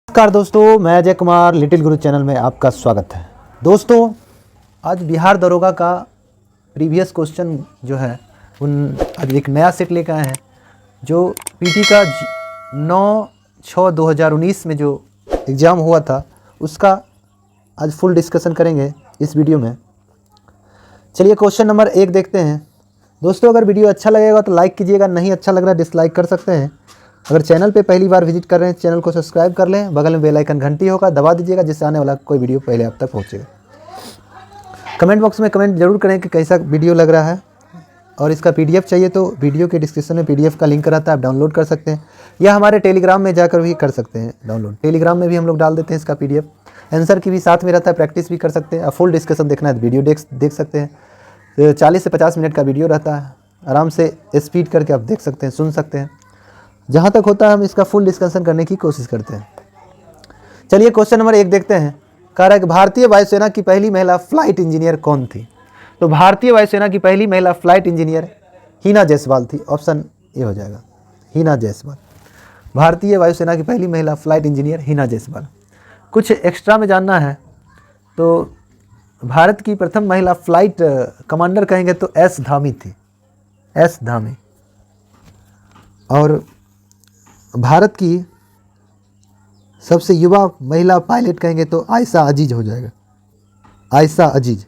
नमस्कार दोस्तों, मैं अजय कुमार लिटिल गुरु चैनल में आपका स्वागत है। दोस्तों, आज बिहार दरोगा का प्रीवियस क्वेश्चन जो है आज एक नया सेट लेकर आए हैं जो पीटी का 9/6/2019 में जो एग्ज़ाम हुआ था उसका आज फुल डिस्कशन करेंगे इस वीडियो में। चलिए क्वेश्चन नंबर 1 देखते हैं। दोस्तों, अगर वीडियो अच्छा लगेगा तो लाइक कीजिएगा, नहीं अच्छा लग रहा है डिसलाइक कर सकते हैं। अगर चैनल पे पहली बार विजिट कर रहे हैं चैनल को सब्सक्राइब कर लें, बगल में बेल आइकन घंटी होगा दबा दीजिएगा जिससे आने वाला कोई वीडियो पहले आप तक पहुंचेगा। कमेंट बॉक्स में कमेंट जरूर करें कि कैसा वीडियो लग रहा है, और इसका पीडीएफ चाहिए तो वीडियो के डिस्क्रिप्शन में पीडीएफ का लिंक रहता है, आप डाउनलोड कर सकते हैं या हमारे टेलीग्राम में जाकर भी कर सकते हैं डाउनलोड। टेलीग्राम में भी हम लोग डाल देते हैं इसका पीडीएफ, आंसर की भी साथ में रहता है, प्रैक्टिस भी कर सकते हैं। फुल डिस्कशन देखना है तो वीडियो देख सकते हैं। 40 से 50 मिनट का वीडियो रहता है, आराम से स्पीड करके आप देख सकते हैं, सुन सकते हैं। जहाँ तक होता है हम इसका फुल डिस्कशन करने की कोशिश करते हैं। चलिए क्वेश्चन नंबर 1 देखते हैं। कह रहा है कि भारतीय वायुसेना की पहली महिला फ्लाइट इंजीनियर कौन थी? तो भारतीय वायुसेना की पहली महिला फ्लाइट इंजीनियर हिना जायसवाल थी। ऑप्शन ए हो जाएगा, हिना जायसवाल। भारतीय वायुसेना की पहली महिला फ्लाइट इंजीनियर हिना जायसवाल। कुछ एक्स्ट्रा में जानना है तो भारत की प्रथम महिला फ्लाइट कमांडर कहेंगे तो एस धामी थी, एस धामी। और भारत की सबसे युवा महिला पायलट कहेंगे तो आयशा अजीज हो जाएगा, आयशा अजीज।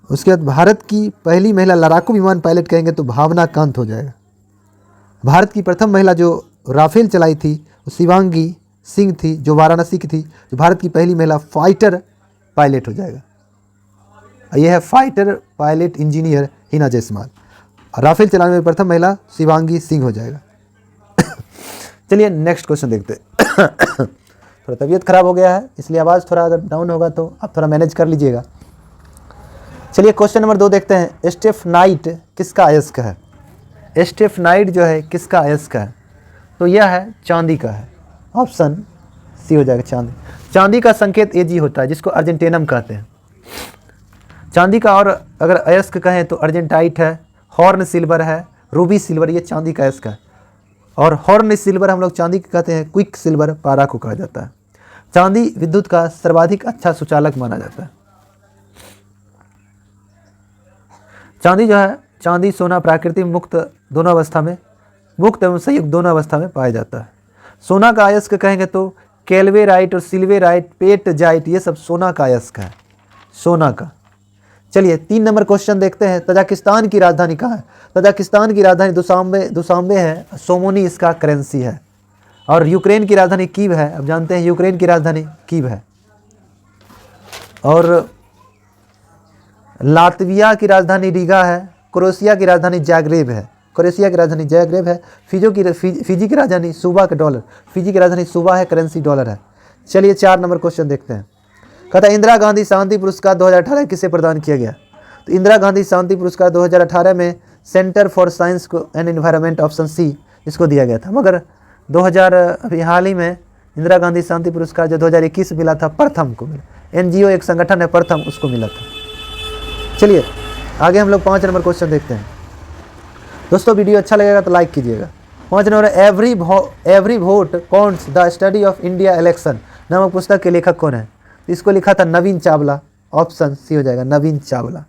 उसके बाद भारत की पहली महिला लड़ाकू विमान पायलट कहेंगे तो भावना कांत हो जाएगा। भारत की प्रथम महिला जो राफेल चलाई थी वो शिवांगी सिंह थी, जो वाराणसी की थी, जो भारत की पहली महिला फाइटर पायलट हो जाएगा। यह है fighter pilot engineer Hina Jaiswal. Rafale चलाने में प्रथम महिला शिवांगी सिंह हो जाएगा। चलिए नेक्स्ट क्वेश्चन देखते हैं। थोड़ा तबीयत खराब हो गया है इसलिए आवाज़ थोड़ा अगर डाउन होगा तो आप थोड़ा मैनेज कर लीजिएगा। चलिए क्वेश्चन नंबर 2 देखते हैं। स्टेफनाइट किसका अयस्क है? स्टेफनाइट जो है किसका अयस्क है? तो यह है चांदी का है। ऑप्शन सी हो जाएगा, चांदी। चांदी का संकेत एजी होता है जिसको अर्जेंटेनम कहते हैं। चांदी का और अगर अयस्क कहें तो अर्जेंटाइट है, हॉर्न सिल्वर है, रूबी सिल्वर, ये चांदी का अयस्क है। और हॉर्न सिल्वर हम लोग चांदी को कहते हैं, क्विक सिल्वर पारा को कहा जाता है। चांदी विद्युत का सर्वाधिक अच्छा सुचालक माना जाता है। चांदी जो है, चांदी सोना प्राकृतिक मुक्त दोनों अवस्था में, मुक्त एवं संयुक्त दोनों अवस्था में पाया जाता है। सोना का अयस्क कहेंगे तो कैल्वेराइट और सिल्वेराइट, पेटजाइट, ये सब सोना का अयस्क है, सोना का। चलिए 3 नंबर क्वेश्चन देखते हैं। तजाकिस्तान की राजधानी कहाँ है? तजाकिस्तान की राजधानी दुशांबे है, सोमोनी इसका करेंसी है। और यूक्रेन की राजधानी कीव है, अब जानते हैं यूक्रेन की राजधानी कीव है। और लातविया की राजधानी रीगा है। क्रोएशिया की राजधानी जाग्रेब है, क्रोएशिया की राजधानी जाग्रेब है। फिजी की राजधानी सुबा के डॉलर, फिजी की राजधानी सुबा है, करेंसी डॉलर है। चलिए 4 नंबर क्वेश्चन देखते हैं। कहता है इंदिरा गांधी शांति पुरस्कार 2018 किसे प्रदान किया गया? तो इंदिरा गांधी शांति पुरस्कार 2018 में centre for science and environment, option C, इसको दिया गया था। मगर 2000 अभी हाल ही में इंदिरा गांधी शांति पुरस्कार जो 2021 मिला था प्रथम को मिला, एनजीओ एक संगठन है प्रथम, उसको मिला था। चलिए आगे हम लोग 5 नंबर क्वेश्चन देखते हैं। दोस्तों वीडियो अच्छा लगेगा तो लाइक कीजिएगा। 5 number, every vote counts the study of India election नामक पुस्तक के लेखक कौन है? इसको लिखा था नवीन चावला। ऑप्शन सी हो जाएगा, नवीन चावला,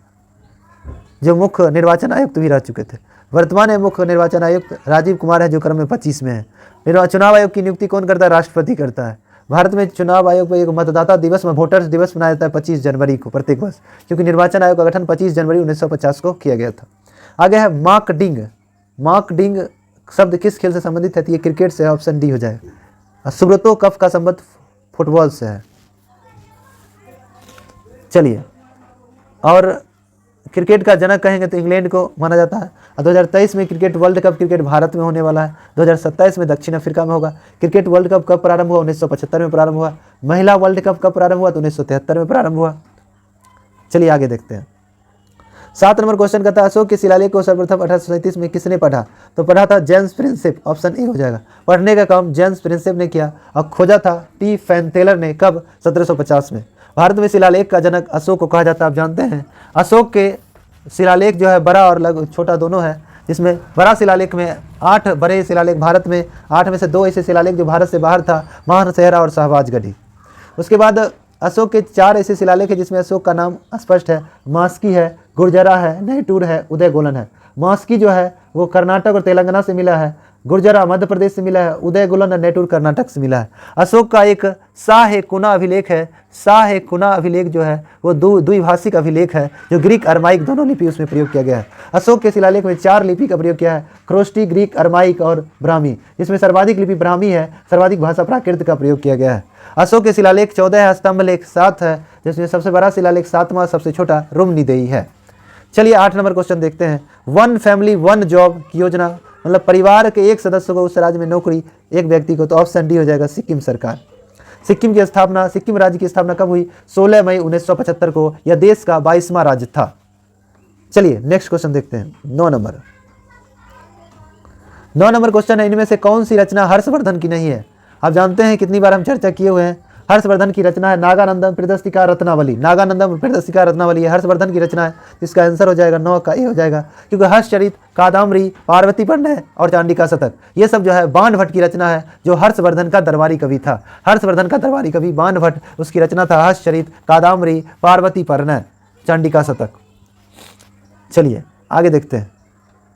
जो मुख्य निर्वाचन आयुक्त भी रह चुके थे। वर्तमान में मुख्य निर्वाचन आयुक्त राजीव कुमार है जो क्रम में 25 में है। चुनाव आयोग की नियुक्ति कौन करता है? राष्ट्रपति करता है। भारत में चुनाव आयोग पर एक मतदाता दिवस में वोटर्स दिवस मनाया जाता है 25 जनवरी को प्रत्येक वर्ष, क्योंकि निर्वाचन आयोग का गठन 25 जनवरी 1950 को किया गया था। आगे है मार्क डिंग। मार्क डिंग शब्द किस खेल से संबंधित है? तो ये क्रिकेट से है, ऑप्शन डी हो जाएगा। सुब्रतो कप का संबंध फुटबॉल से है। चलिए, और क्रिकेट का जनक कहेंगे तो इंग्लैंड को माना जाता है। 2023 में cricket world cup cricket Bharat में होने वाला है, 2027 में दक्षिण अफ्रीका में होगा। क्रिकेट वर्ल्ड कप कब प्रारंभ हुआ? 1975 में प्रारंभ हुआ। महिला वर्ल्ड कप कब प्रारंभ हुआ? तो 1973 में प्रारंभ हुआ। चलिए आगे देखते हैं। 7 नंबर क्वेश्चन कहता है अशोक के शिलालेख को सर्वप्रथम 1837 में किसने पढ़ा? तो पढ़ा था जेम्स प्रिंसेप, ऑप्शन ए हो जाएगा। पढ़ने का काम जेम्स प्रिंसेप ने किया और खोजा था टी फैनटेलर ने, कब? 1750 में। भारत में शिलालेख का जनक अशोक को कहा जाता है, आप जानते हैं। अशोक के शिलालेख जो है बड़ा और छोटा दोनों है, जिसमें बड़ा शिलालेख में 8 बड़े शिलालेख भारत में, 8 में से 2 ऐसे शिलालेख जो भारत से बाहर था, मानसेहरा और शाहबाजगढ़ी। उसके बाद अशोक के 4 ऐसे शिलालेख है जिसमें अशोक का नाम स्पष्ट है, मास्की है, गुर्जरा है, नैटूर है, उदयगोलन है। मास्की जो है वो कर्नाटक और तेलंगाना से मिला है, गुर्जरा मध्य प्रदेश से मिला है, उदयगोलन और नैटूर कर्नाटक से मिला है। अशोक का एक शाह-ए-कुना अभिलेख है, शाह-ए-कुना अभिलेख जो है वो द्विभाषिक अभिलेख है जो ग्रीक अरमाइक दोनों लिपि उसमें प्रयोग किया गया है। अशोक के शिलालेख में 4 लिपि का प्रयोग किया है, खरोष्टी, ग्रीक, अरमाइक और ब्राह्मी। इसमें सर्वाधिक लिपि ब्राह्मी है, सर्वाधिक भाषा प्राकृत का प्रयोग किया गया है। अशोक के शिलालेख 14 है, स्तंभ लेख 7 है, जिसमें सबसे बड़ा शिलालेख 7वां, सबसे छोटा रुमनिदेई है। चलिए 8 नंबर क्वेश्चन देखते हैं। वन फैमिली वन जॉब की योजना, मतलब परिवार के एक सदस्य को उस राज्य में नौकरी, एक व्यक्ति को, तो ऑप्शन डी हो जाएगा सिक्किम सरकार। सिक्किम की स्थापना, सिक्किम राज्य की स्थापना कब हुई? 16 मई 1975 को। यह देश का 22वां राज्य था। चलिए नेक्स्ट क्वेश्चन देखते हैं। 9 नंबर क्वेश्चन है, इनमें से कौन सी रचना हर्षवर्धन की नहीं है? आप जानते हैं कितनी बार हम चर्चा किए हुए हैं, हर्षवर्धन की रचना है नागानंदम प्रदस्तिका रत्नावली। नागानंदम प्रदस्तिका रत्नावली हर्षवर्धन की रचना है। इसका आंसर हो जाएगा 9 का ए हो जाएगा, क्योंकि हर्षचरित, कादम्बरी, पार्वती पंडय और चांडिका शतक ये सब जो है बाणभट्ट की रचना है, जो हर्षवर्धन का दरबारी कवि था। हर्षवर्धन का दरबारी कवि बाणभट्ट, उसकी रचना था हर्षचरित, कादम्बरी, पार्वती पंडय, चांडिका शतक। चलिए आगे देखते हैं।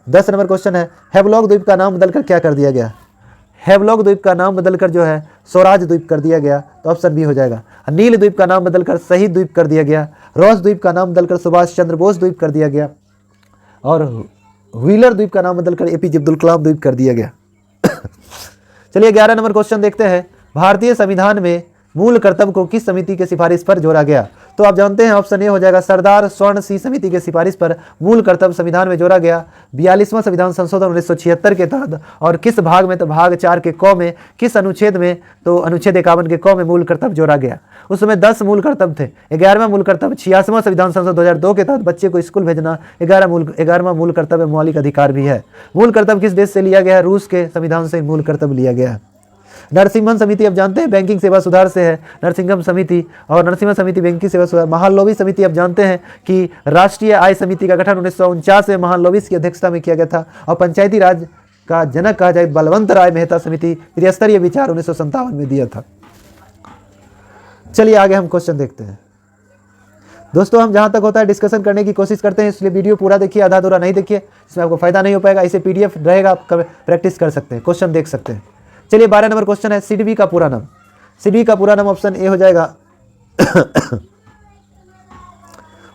10 नंबर क्वेश्चन है, हेवलॉक द्वीप का नाम बदलकर क्या कर दिया गया? हेवलॉक द्वीप का नाम बदलकर जो है स्वराज द्वीप कर दिया गया, तो ऑप्शन बी हो जाएगा। नील द्वीप का नाम बदलकर शहीद द्वीप कर दिया गया। रोज द्वीप का नाम बदलकर सुभाष चंद्र बोस द्वीप कर दिया गया। और व्हीलर द्वीप का नाम बदलकर एपीजे अब्दुल कलाम द्वीप कर दिया गया। चलिए 11 नंबर क्वेश्चन देखते हैं। भारतीय संविधान में मूल कर्तव्य को किस समिति के सिफारिश पर जोड़ा गया? तो आप जानते हैं ऑप्शन ए हो जाएगा सरदार स्वर्ण सिंह समिति के सिफारिश पर मूल कर्तव्य संविधान में जोड़ा गया। 42वां संविधान संशोधन 1976 के तहत। और किस भाग में? तो भाग 4 के क में। किस अनुच्छेद में? तो अनुच्छेद 51 के क में मूल कर्तव्य जोड़ा गया। उसमें 10 मूल कर्तव्य थे। 11वां मूल कर्तव्य 86वां संविधान संशोधन 2002 के तहत बच्चे को स्कूल भेजना। 11वां मूल कर्तव्य मौलिक अधिकार भी है। मूल कर्तव्य किस देश से लिया गया है? रूस के संविधान से मूल कर्तव्य लिया गया है। नरसिम्हन समिति आप जानते हैं बैंकिंग सेवा सुधार से है, नरसिंहम समिति। और नरसिम्हा समिति बैंकिंग सेवा सुधार। महालनोबिस समिति आप जानते हैं कि राष्ट्रीय आय समिति का गठन 1949 में महालनोबिस की अध्यक्षता में किया गया था। और पंचायती राज का जनक कहा जाए बलवंत राय मेहता समिति त्रिस्तरीय विचार 1957 में दिया था। चलिए आगे हम क्वेश्चन देखते हैं। दोस्तों हम जहां तक होता है डिस्कशन करने की कोशिश करते हैं, इसलिए वीडियो पूरा देखिए, आधा अधूरा नहीं देखिए, इसमें आपको फायदा नहीं हो पाएगा। इसे पीडीएफ रहेगा, आप प्रैक्टिस कर सकते हैं, क्वेश्चन देख सकते हैं। चलिए 12 नंबर क्वेश्चन है, सिडबी का पूरा नाम। सिडबी का पूरा नाम ऑप्शन ए हो जाएगा।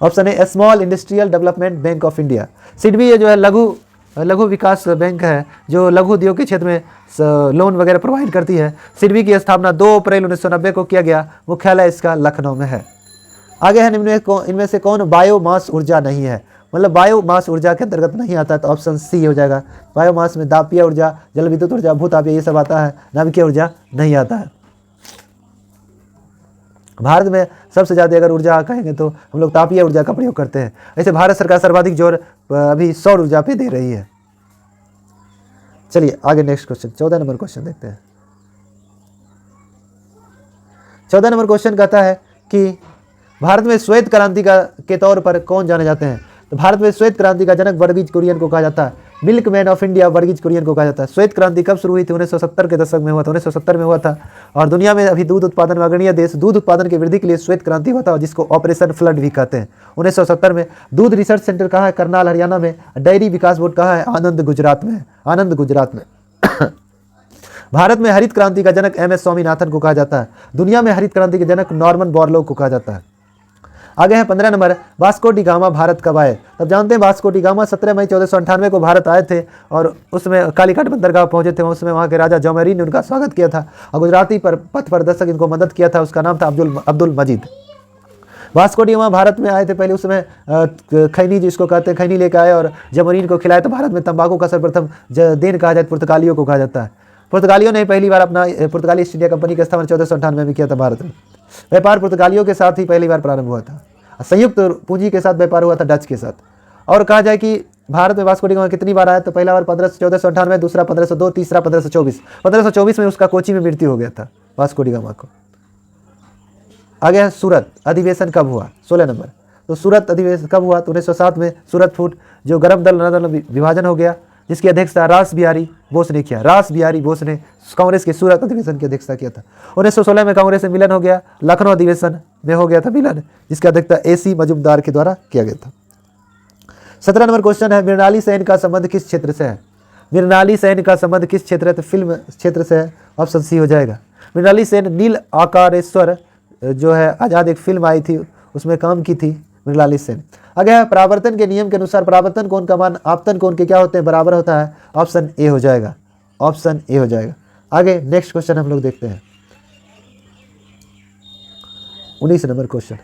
Option A small industrial development bank of India. SIDBI ये जो है लघु विकास बैंक है, जो लघु उद्योग के क्षेत्र में लोन वगैरह प्रोवाइड करती है। सिडबी की स्थापना 2 अप्रैल 1990 को किया गया। मुख्यालय इसका लखनऊ में है। आगे है इनमें से कौन बायोमास ऊर्जा नहीं है? मतलब बायोमास ऊर्जा के अंतर्गत नहीं आता है, तो ऑप्शन सी हो जाएगा। बायोमास में दाबीय ऊर्जा, जल विद्युत ऊर्जा, भूतापीय ये सब आता है, नाभिकीय ऊर्जा नहीं आता है। भारत में सबसे ज़्यादा अगर ऊर्जा कहेंगे तो हम लोग तापीय ऊर्जा का प्रयोग करते हैं। ऐसे भारत सरकार सर्वाधिक जोर अभी सौर ऊर्जा पे दे रही है। चलिए आगे नेक्स्ट क्वेश्चन 14 नंबर क्वेश्चन देखते हैं। 14 नंबर क्वेश्चन कहता है कि भारत में श्वेत क्रांति के तौर पर कौन जाने जाते हैं? तो भारत में श्वेत क्रांति का जनक वर्गीज कुरियन को कहा जाता है। Milkman of India Verghese Kurien को कहा जाता है। श्वेत क्रांति कब शुरू हुई थी? 1970 के दशक में हुआ था। 1970 में हुआ था। और दुनिया में अभी दूध उत्पादन में अग्रणीय देश, दूध उत्पादन की वृद्धि के लिए श्वेत क्रांति हुआ था, जिसको ऑपरेशन फ्लड भी कहते हैं। 1970 में दूध रिसर्च सेंटर कहाँ है? करनाल हरियाणा में। डेयरी विकास बोर्ड कहाँ है? आनंद गुजरात में। आनंद गुजरात में। भारत में हरित क्रांति का जनक MS स्वामीनाथन को कहा जाता है। दुनिया में हरित क्रांति के जनक नॉर्मन बोरलॉग को कहा जाता है। आगे है 15 number, Vasco D gamma Bharat कब आए? तब जानते हैं वास्को डी गामा 17 मई 1498 को भारत आए थे और उसमें कालीघाट बंदरगाह पहुंचे थे। उसमें वहाँ के राजा जौमेरी ने उनका स्वागत किया था और गुजराती पर पथ प्रदर्शक इनको मदद किया था, उसका नाम था अब्दुल मजीद। वास्को डी गामा भारत में आए थे पहले, उसमें खैनी जिसको कहते हैं खैनी लेकर आए और जमोरीन को खिलाए। तो भारत में तंबाकू का सर्वप्रथम देन कहा जाए पुर्तगालियों को कहा जाता है। पुर्तगालियों ने पहली बार अपना पुर्तगाली ईस्ट इंडिया कंपनी का स्थापना 1498 में किया था भारत में। व्यापार पुर्तगालियों के साथ ही पहली बार प्रारंभ हुआ था। संयुक्त पूंजी के साथ व्यापार हुआ था डच के साथ। और कहा जाए कि भारत में वास्को डी गामा कितनी बार आया? तो पहला बार 1498, दूसरा 1502, तीसरा 1524। 1524 में उसका कोची में मृत्यु हो गया था वास्को डी गामा को। आगे है सूरत अधिवेशन कब हुआ? 16 नंबर। तो सूरत अधिवेशन कब हुआ? तो 1907 में सूरत फूट, जो गर्म दल नरम दल विभाजन हो गया, जिसकी अध्यक्षता रास बिहारी बोस ने किया। रास बिहारी बोस ने कांग्रेस के सूरत अधिवेशन की अध्यक्षता किया था। 1916 में कांग्रेस में मिलन हो गया, लखनऊ अधिवेशन में हो गया था मिलन, जिसकी अध्यक्षता AC मजूमदार के द्वारा किया गया था। 17 नंबर क्वेश्चन है, मृणाली सेन का संबंध किस क्षेत्र से है? मृणाली सेन का संबंध किस क्षेत्र है? तो फिल्म क्षेत्र से है, ऑप्शन सी हो जाएगा। मृणाली सेन नील आकारेश्वर जो है आज़ाद एक फिल्म आई थी, उसमें काम की थी मृणाली सेन। आगे है, परावर्तन के नियम के अनुसार परावर्तन कोण का मान आपतन कोण के क्या होते हैं? बराबर होता है। ऑप्शन ए हो जाएगा, ऑप्शन ए हो जाएगा। आगे नेक्स्ट क्वेश्चन हम लोग देखते हैं। 19 नंबर क्वेश्चन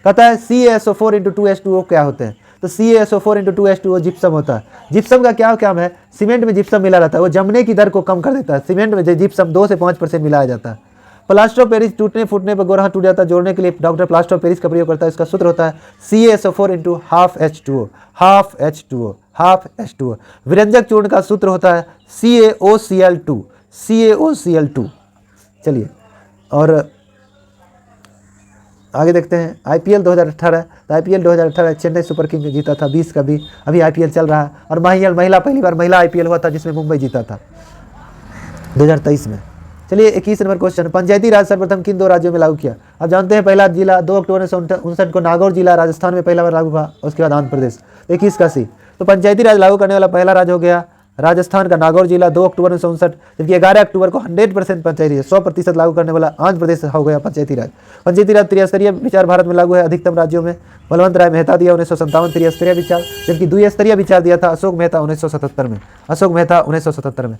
कहता है CaSO4 × 2H2O क्या होते हैं? तो CaSO4 × 2H2O जिप्सम होता है। जिप्सम का क्या काम है? सीमेंट में जिप्सम मिला रहता है, वो जमने की दर को कम कर देता है। सीमेंट में जिप्सम 2 से 5% मिलाया जाता है। प्लास्टर ऑफ पेरिस टूटने फूटने पर गोरहा टूट जाता है, जोड़ने के लिए डॉक्टर प्लास्टर ऑफ पेरिस का प्रयोग करता है। इसका सूत्र होता है CaSO4 × ½ H2O। विरंजक चूर्ण का सूत्र होता है CaOCl2। चलिए और आगे देखते हैं। IPL 2018, तो IPL 2018 चेन्नई सुपर किंग जीता था 20 का भी, अभी IPL चल रहा है। और महिला पहली बार महिला IPL हुआ था जिसमें मुंबई जीता था 2023 में। चलिए 21 नंबर क्वेश्चन, पंचायती राज सर्वप्रथम किन 2 राज्यों में लागू किया? अब जानते हैं पहला जिला 2 अक्टूबर 1959 को नागौर जिला राजस्थान में पहला बार लागू हुआ, उसके बाद आंध्र प्रदेश। 21 का सी, तो पंचायती राज लागू करने वाला पहला राज्य हो गया राजस्थान का नागौर जिला 2 अक्टूबर 1959, जबकि 11 अक्टूबर को 100% पंचायती 100% लागू करने वाला आंध्र प्रदेश हो गया पंचायती राज। पंचायती राज त्रिस्तरीय विचार भारत में लागू है अधिकतम राज्यों में। बलवंत राय मेहता दिया 1957 त्रिस्तरीय विचार, जबकि द्विस्तरीय विचार दिया था अशोक मेहता 1977 में।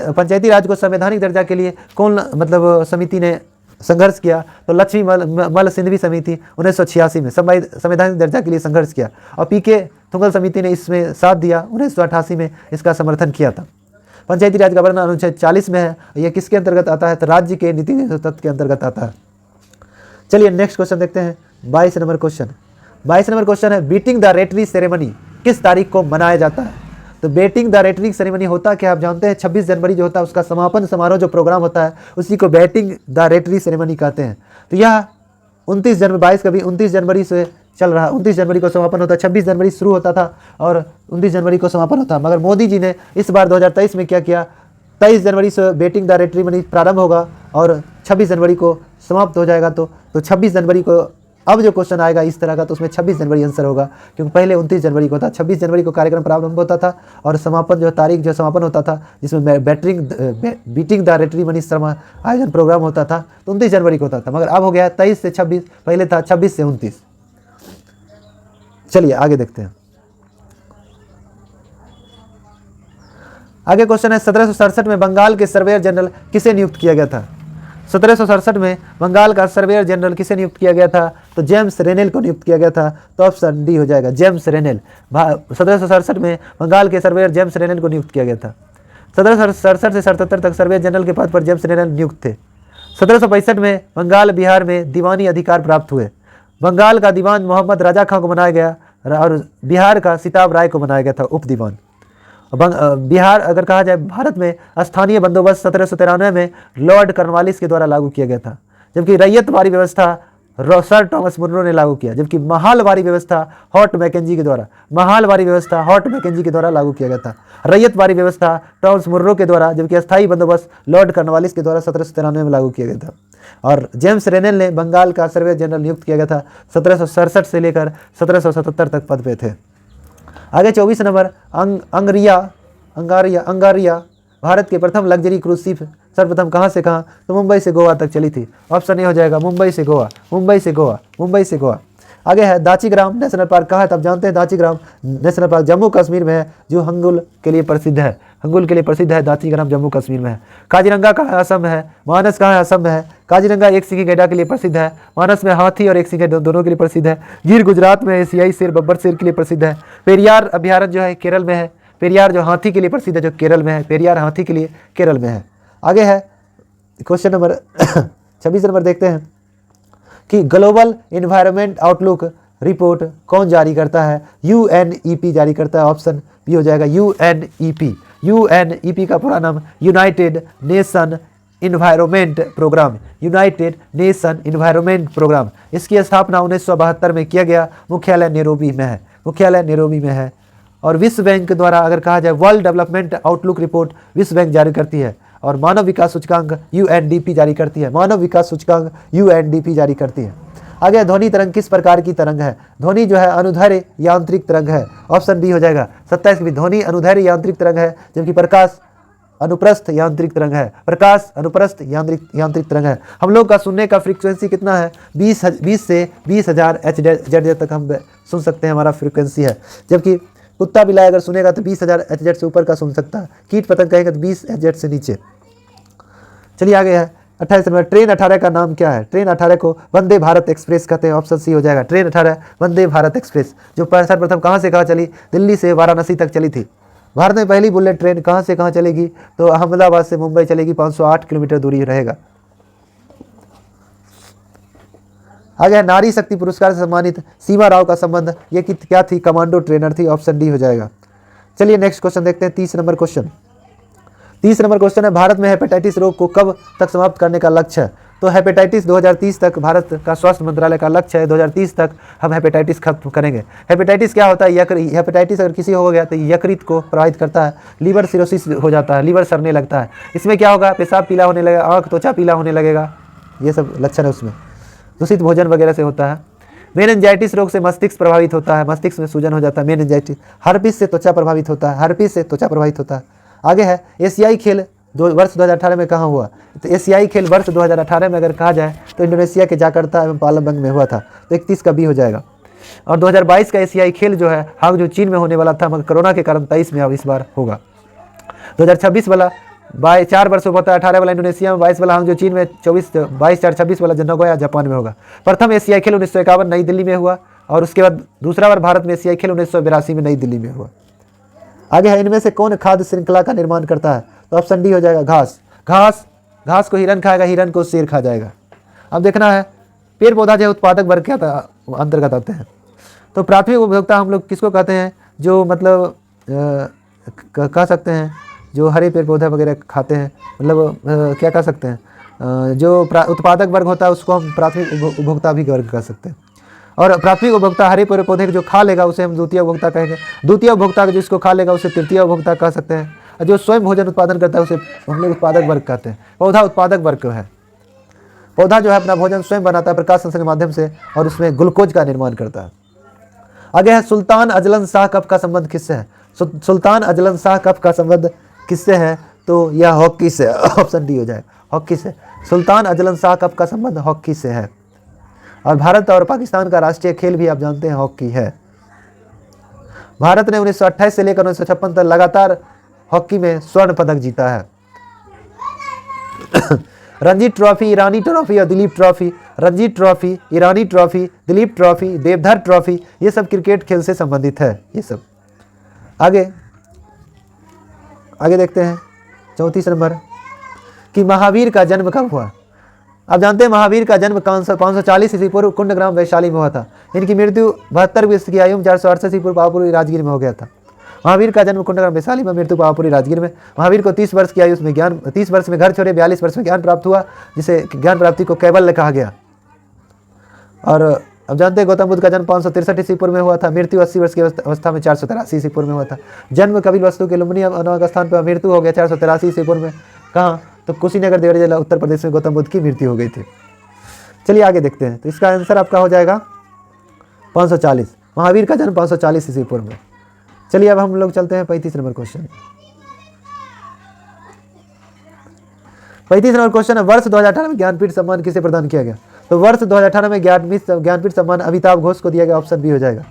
पंचायती राज को संवैधानिक दर्जा के लिए कौन समिति ने संघर्ष किया? तो लक्ष्मी मल सिंधवी समिति 1986 में संवैधानिक दर्जा के लिए संघर्ष किया, और PK थुंगल समिति ने इसमें साथ दिया, 1988 में इसका समर्थन किया था। पंचायती राज का वर्णन अनुच्छेद 40 में है। यह किसके अंतर्गत आता है? तो राज्य के नीति तत्व के अंतर्गत आता है। चलिए नेक्स्ट क्वेश्चन देखते हैं। 22 नंबर क्वेश्चन है, बीटिंग द रेटरी सेरेमनी किस तारीख को मनाया जाता है? तो बेटिंग द रेटरी सेरेमनी होता क्या आप जानते हैं? 26 जनवरी जो होता है उसका समापन समारोह जो प्रोग्राम होता है उसी को बेटिंग द रेटरी सेरेमनी कहते हैं। तो यह 29 जनवरी 22 का भी 29 जनवरी से चल रहा है। 29 जनवरी को समापन होता है, 26 जनवरी शुरू होता था और 29 जनवरी को समापन होता है। मगर मोदी जी ने इस बार 2023 में क्या किया? 23 जनवरी से बेटिंग द रेटरी सेरेमनी प्रारंभ होगा और 26 जनवरी को समाप्त हो जाएगा। तो 26 जनवरी को अब जो क्वेश्चन आएगा इस तरह का, तो उसमें 26 जनवरी आंसर होगा, क्योंकि पहले 29 जनवरी को था। 26 जनवरी को कार्यक्रम प्रारंभ होता था और समापन जो तारीख जो समापन होता था, जिसमें बीटिंग द रेटरी मनी शर्मा आयोजन प्रोग्राम होता था, तो 29 जनवरी को होता था। मगर अब हो गया 23 से 26, पहले था 26 से 29। चलिए आगे देखते हैं। आगे क्वेश्चन है, 1767 में बंगाल के सर्वेयर जनरल किसे नियुक्त किया गया था? 1767 में बंगाल का सर्वेयर जनरल किसे नियुक्त किया गया था? तो जेम्स रेनेल को नियुक्त किया गया था। तो ऑप्शन डी हो जाएगा, जेम्स रेनेल। 1767 में बंगाल के सर्वेयर जेम्स रेनेल को नियुक्त किया गया था। 1767 से 77 तक सर्वेयर जनरल के पद पर जेम्स रेनेल नियुक्त थे। 1765 में बंगाल बिहार में दीवानी अधिकार प्राप्त हुए। बंगाल का दीवान मोहम्मद राजा खां को बनाया गया और बिहार का सिताब राय को बनाया गया था उप दीवान। बिहार अगर कहा जाए, भारत में स्थानीय बंदोबस्त 1793 में लॉर्ड कॉर्नवालिस के द्वारा लागू किया गया था, जबकि रैयतवारी व्यवस्था सर टॉमस मुनरो ने लागू किया, जबकि महालवारी व्यवस्था हॉट मैकेंजी के द्वारा लागू किया गया था। रैयतवारी व्यवस्था टॉमस मुनरो के द्वारा, जबकि अस्थायी बंदोबस्त लॉर्ड कॉर्नवालिस के द्वारा 1793 में लागू किया गया था। और जेम्स रेनेल ने बंगाल का सर्वेयर जनरल नियुक्त किया गया था। 1767 से लेकर 1777 तक पद पे थे। आगे 24 नंबर, अंगारिया भारत के प्रथम लग्जरी क्रूज शिप सर्वप्रथम कहाँ से कहाँ? तो मुंबई से गोवा तक चली थी। ऑप्शन ए हो जाएगा, मुंबई से गोवा। आगे है, दाचीग्राम नेशनल पार्क कहाँ है? तब जानते हैं दाचीग्राम नेशनल पार्क जम्मू कश्मीर में है, जो हंगुल के लिए प्रसिद्ध है। दाचीग्राम जम्मू कश्मीर में है। काजीरंगा कहाँ है? असम में है। मानस कहाँ है? असम में है। काजीरंगा एक सिंगी गैंडा के लिए प्रसिद्ध है। मानस में हाथी और एक सिंगी दोनों के लिए प्रसिद्ध है। गिर गुजरात में, एशियाई शेर बब्बर शेर के लिए प्रसिद्ध है। पेरियार अभ्यारण्य जो है केरल में है। पेरियार जो हाथी के लिए प्रसिद्ध है, जो केरल में है। पेरियार हाथी के लिए केरल में है। आगे है क्वेश्चन नंबर 26 नंबर देखते हैं कि ग्लोबल एनवायरनमेंट आउटलुक रिपोर्ट कौन जारी करता है? UNEP जारी करता है। ऑप्शन बी हो जाएगा, UNEP का पूरा नाम United Nation Environment Programme, United Nation Environment Programme. इसकी स्थापना 1972 में किया गया। मुख्यालय नैरोबी में है, मुख्यालय नैरोबी में है। और विश्व बैंक द्वारा अगर कहा जाए वर्ल्ड डेवलपमेंट आउटलुक रिपोर्ट विश्व बैंक जारी करती है, और मानव विकास सूचकांक यूएनडीपी जारी करती है, मानव विकास सूचकांक यूएनडीपी जारी करती है। आगे ध्वनि तरंग किस प्रकार की तरंग है? ध्वनि जो है अनुदैर्घ्य यांत्रिक तरंग है, ऑप्शन बी हो जाएगा 27 भी। ध्वनि अनुदैर्घ्य यांत्रिक तरंग है, जबकि प्रकाश अनुप्रस्थ यांत्रिक तरंग है, प्रकाश अनुप्रस्थ यांत्रिक तरंग है। हम लोग का सुनने का फ्रीक्वेंसी कितना है? 20 से 20,000 HZ तक हम सुन सकते हैं, हमारा फ्रीक्वेंसी है। जबकि कुत्ता बिल्ला अगर सुनेगा तो 20,000 HZ से ऊपर का सुन सकता है, कीट पतंग कहेगा तो 20 HZ से नीचे। चलिए आगे है 28 नंबर। ट्रेन 18 का नाम क्या है? ट्रेन 18 को वंदे भारत एक्सप्रेस कहते हैं, ऑप्शन सी हो जाएगा। ट्रेन 18 वंदे भारत एक्सप्रेस, जो सर्वप्रथम कहाँ से कहाँ चली? दिल्ली से वाराणसी तक चली थी। भारत में पहली बुलेट ट्रेन कहाँ से कहाँ चलेगी? तो अहमदाबाद से मुंबई चलेगी, 508 किलोमीटर दूरी रहेगा। आगे है नारी शक्ति पुरस्कार से सम्मानित सीमा राव का संबंध, ये क्या थी? कमांडो ट्रेनर थी, ऑप्शन डी हो जाएगा। चलिए नेक्स्ट क्वेश्चन देखते हैं, 30 नंबर क्वेश्चन। 30 नंबर क्वेश्चन है, भारत में हेपेटाइटिस रोग को कब तक समाप्त करने का लक्ष्य है? तो हेपेटाइटिस 2030 तक भारत का स्वास्थ्य मंत्रालय का लक्ष्य है, 2030 तक हम हेपेटाइटिस खत्म करेंगे। हेपेटाइटिस क्या होता है? हेपेटाइटिस अगर किसी हो गया तो यकृत को प्रभावित करता है, लीवर सिरोसिस हो जाता है, लीवर सड़ने लगता है। इसमें क्या होगा? पेशाब पीला होने लगेगा, आँख त्वचा पीला होने लगेगा, ये सब लक्षण है उसमें। दूषित भोजन वगैरह से होता है। मेनिंजाइटिस रोग से मस्तिष्क प्रभावित होता है, मस्तिष्क में सूजन हो जाता है, मेनिंजाइटिस। हर्पिस से त्वचा प्रभावित होता है, हर्पिस से त्वचा प्रभावित होता है। आगे है एशियाई खेल वर्ष 2018 में कहाँ हुआ? तो एशियाई खेल वर्ष 2018 में अगर कहा जाए तो इंडोनेशिया के जाकर्ता एवं पालमबंग में हुआ था, तो 31 का बी हो जाएगा। और 2022 का एशियाई खेल जो है हांगझो चीन में होने वाला था, मगर कोरोना के कारण 23 में अब इस बार होगा। 2026 वाला 4 वर्षों होता है, 18 वाला इंडोनेशिया में, 22 वाला हांगझो चीन में, 22/4/26 वाला नगोया जापान में होगा। प्रथम एशियाई खेल 1951 नई दिल्ली में हुआ, और उसके बाद दूसरा बार भारत में एशियाई खेल 1982 में नई दिल्ली में हुआ। आगे है, इनमें से कौन खाद्य श्रृंखला का निर्माण करता है? तो ऑप्शन डी हो जाएगा घास। घास को हिरन खाएगा, हिरन को शेर खा जाएगा। अब देखना है पेड़ पौधा जो उत्पादक वर्ग के अंतर्गत आते हैं। तो प्राथमिक उपभोक्ता हम लोग किसको कहते हैं? जो मतलब कह सकते हैं जो हरे पेड़ पौधे वगैरह खाते हैं, मतलब क्या कह सकते हैं, जो उत्पादक वर्ग होता है उसको हम प्राथमिक उपभोक्ता भी वर्ग कह सकते हैं। और प्राथमिक उपभोक्ता हरे पेड़ पौधे जो खा लेगा उसे हम द्वितीय उपभोक्ता कहेंगे। द्वितीय उपभोक्ता जिसको खा लेगा उसे तृतीय उपभोक्ता कह सकते हैं। और जो स्वयं भोजन उत्पादन करता है उसे हम लोग उत्पादक वर्ग कहते हैं। पौधा उत्पादक वर्ग है। पौधा जो है अपना भोजन स्वयं बनाता है प्रकाश संश्लेषण के माध्यम से, और उसमें ग्लूकोज का निर्माण करता है। आगे है, सुल्तान अजलन शाह कप का संबंध किससे है? सुल्तान अजलन शाह कप का संबंध किससे है? तो यह हॉकी से, ऑप्शन डी हो जाए, हॉकी से। सुल्तान अजलन शाह कप का संबंध हॉकी से है। और भारत और पाकिस्तान का राष्ट्रीय खेल भी आप जानते हैं हॉकी है। भारत ने 1928 से लेकर 1956 तक लगातार हॉकी में स्वर्ण पदक जीता है। रणजी ट्रॉफी, ईरानी ट्रॉफी और Duleep trophy, Ranji trophy, Irani trophy, Duleep trophy, Deodhar trophy, ये सब क्रिकेट खेल से संबंधित है। ये सब आगे देखते हैं 34 नंबर कि महावीर का जन्म कब हुआ? आप जानते हैं महावीर का जन्म 540 ईस्वी पूर्व कुंडग्राम वैशाली में हुआ था। इनकी मृत्यु 72 वर्ष की आयु में 468 ईस्वी पूर्व पावापुरी राजगीर में हो गया था। महावीर का जन्म कुंडग्राम वैशाली में, मृत्यु पावापुरी राजगीर में। महावीर को 30 वर्ष की आयु में 30 वर्ष में घर छोड़े, 42 वर्ष में ज्ञान प्राप्त हुआ, जिसे ज्ञान प्राप्ति को कैवल्य कहा गया। और अब जानते हैं गौतम बुद्ध का जन्म 563 ईस्वी पूर्व में हुआ था, मृत्यु 80 वर्ष की अवस्था में 483 ईस्वी पूर्व में हुआ था। जन्म कपिल वस्तु के लुम्बिनी नामक स्थान पर, मृत्यु हो गया 483 ईस्वी पूर्व में। कहाँ? तो कुशीनगर देवरिया जिला उत्तर प्रदेश में गौतम बुद्ध की मृत्यु हो गई थी। चलिए आगे देखते हैं, तो इसका आंसर आपका हो जाएगा 540। महावीर का जन्म 540 ईस्वी पूर्व में। चलिए अब हम लोग चलते हैं 35 नंबर क्वेश्चन। 35 नंबर क्वेश्चन है, वर्ष 2018 में ज्ञानपीठ सम्मान किसे प्रदान किया गया? तो वर्ष 2018 में ज्ञानपीठ सम्मान अमिताभ घोष को दिया गया, ऑप्शन बी हो जाएगा।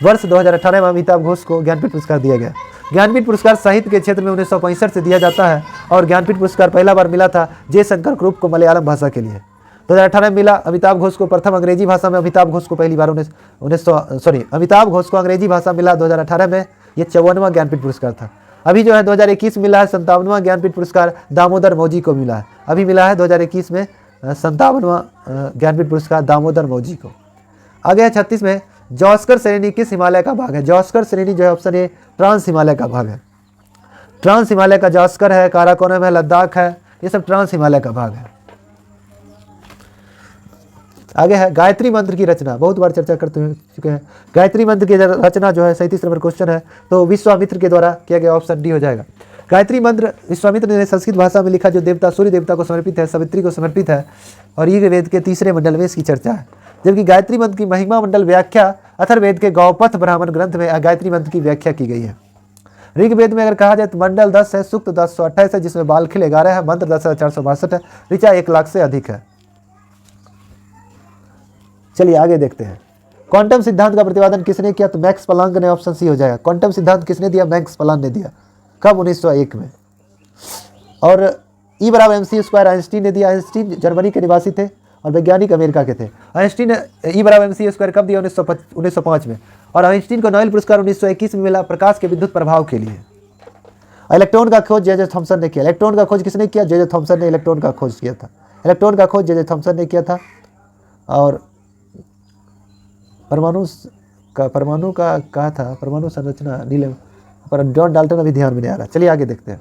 वर्ष 2018 में अमिताभ घोष को ज्ञानपीठ पुरस्कार दिया गया। ज्ञानपीठ पुरस्कार साहित्य के क्षेत्र में 1965 से दिया जाता है, और ज्ञानपीठ पुरस्कार पहला बार मिला था जयशंकर ग्रुप को मलयालम भाषा के लिए। 2018 में मिला अमिताभ घोष को प्रथम अंग्रेजी भाषा में। अमिताभ घोष को पहली बार अमिताभ घोष को अंग्रेजी भाषा मिला 2018 में। ये 54वां ज्ञानपीठ पुरस्कार था। अभी जो है 2021 मिला है 57वां ज्ञानपीठ पुरस्कार दामोदर मौजी को मिला है। अभी मिला है 2021 में 57वां ज्ञानपीठ पुरस्कार दामोदर मौजी को। आगे है 36 में, जॉस्कर श्रेणी किस हिमालय का भाग है? जॉस्कर श्रेणी जो है ऑप्शन ए ट्रांस हिमालय का भाग है। ट्रांस हिमालय का जॉस्कर है, काराकोरम है, लद्दाख है, ये सब ट्रांस हिमालय का भाग है। आगे है गायत्री मंत्र की रचना, बहुत बार चर्चा करते चुके हैं। गायत्री मंत्र की रचना जो है 37 नंबर क्वेश्चन है, तो विश्वामित्र के द्वारा किया गया, ऑप्शन डी हो जाएगा। गायत्री मंत्र विश्वामित्र ने संस्कृत भाषा में लिखा, जो देवता सूर्य देवता को समर्पित है, सावित्री को समर्पित है, और ये वेद के तीसरे मंडल में इसकी चर्चा है। जबकि गायत्री मंत्र की महिमा मंडल व्याख्या अथर्ववेद के गौपथ ब्राह्मण ग्रंथ में गायत्री मंत्र की व्याख्या की गई है। ऋग्वेद में अगर कहा जाए तो मंडल 10 है, सूक्त 1028 है, जिसमें बालखिल 11 है, मंत्र 10,462 है, ऋचा 1 लाख से अधिक है। चलिए आगे देखते हैं। क्वांटम सिद्धांत का प्रतिपादन किसने किया? तो मैक्स प्लांक ने, ऑप्शन सी हो जाएगा। क्वांटम सिद्धांत किसने दिया? मैक्स प्लांक ने दिया। कब? 1901 में। और ई बराबर MC स्क्वायर आइंस्टीन ने दिया। आइंस्टीन जर्मनी के निवासी थे और वैज्ञानिक अमेरिका के थे। आइंस्टीन ने ई बराबर MC स्क्वायर कब दिया? 1905 में। और आइंस्टीन को नोबेल पुरस्कार 1921 में मिला प्रकाश के विद्युत प्रभाव के लिए। इलेक्ट्रॉन का खोज जे थॉमसन ने किया। इलेक्ट्रॉन का खोज किसने किया? जे थॉमसन ने इलेक्ट्रॉन का खोज किया था। इलेक्ट्रॉन का खोज जे थॉमसन ने किया था। और परमाणु का कहा था, परमाणु संरचना नीले, पर जॉन डाल्टन अभी ध्यान में नहीं आ रहा। चलिए आगे देखते हैं।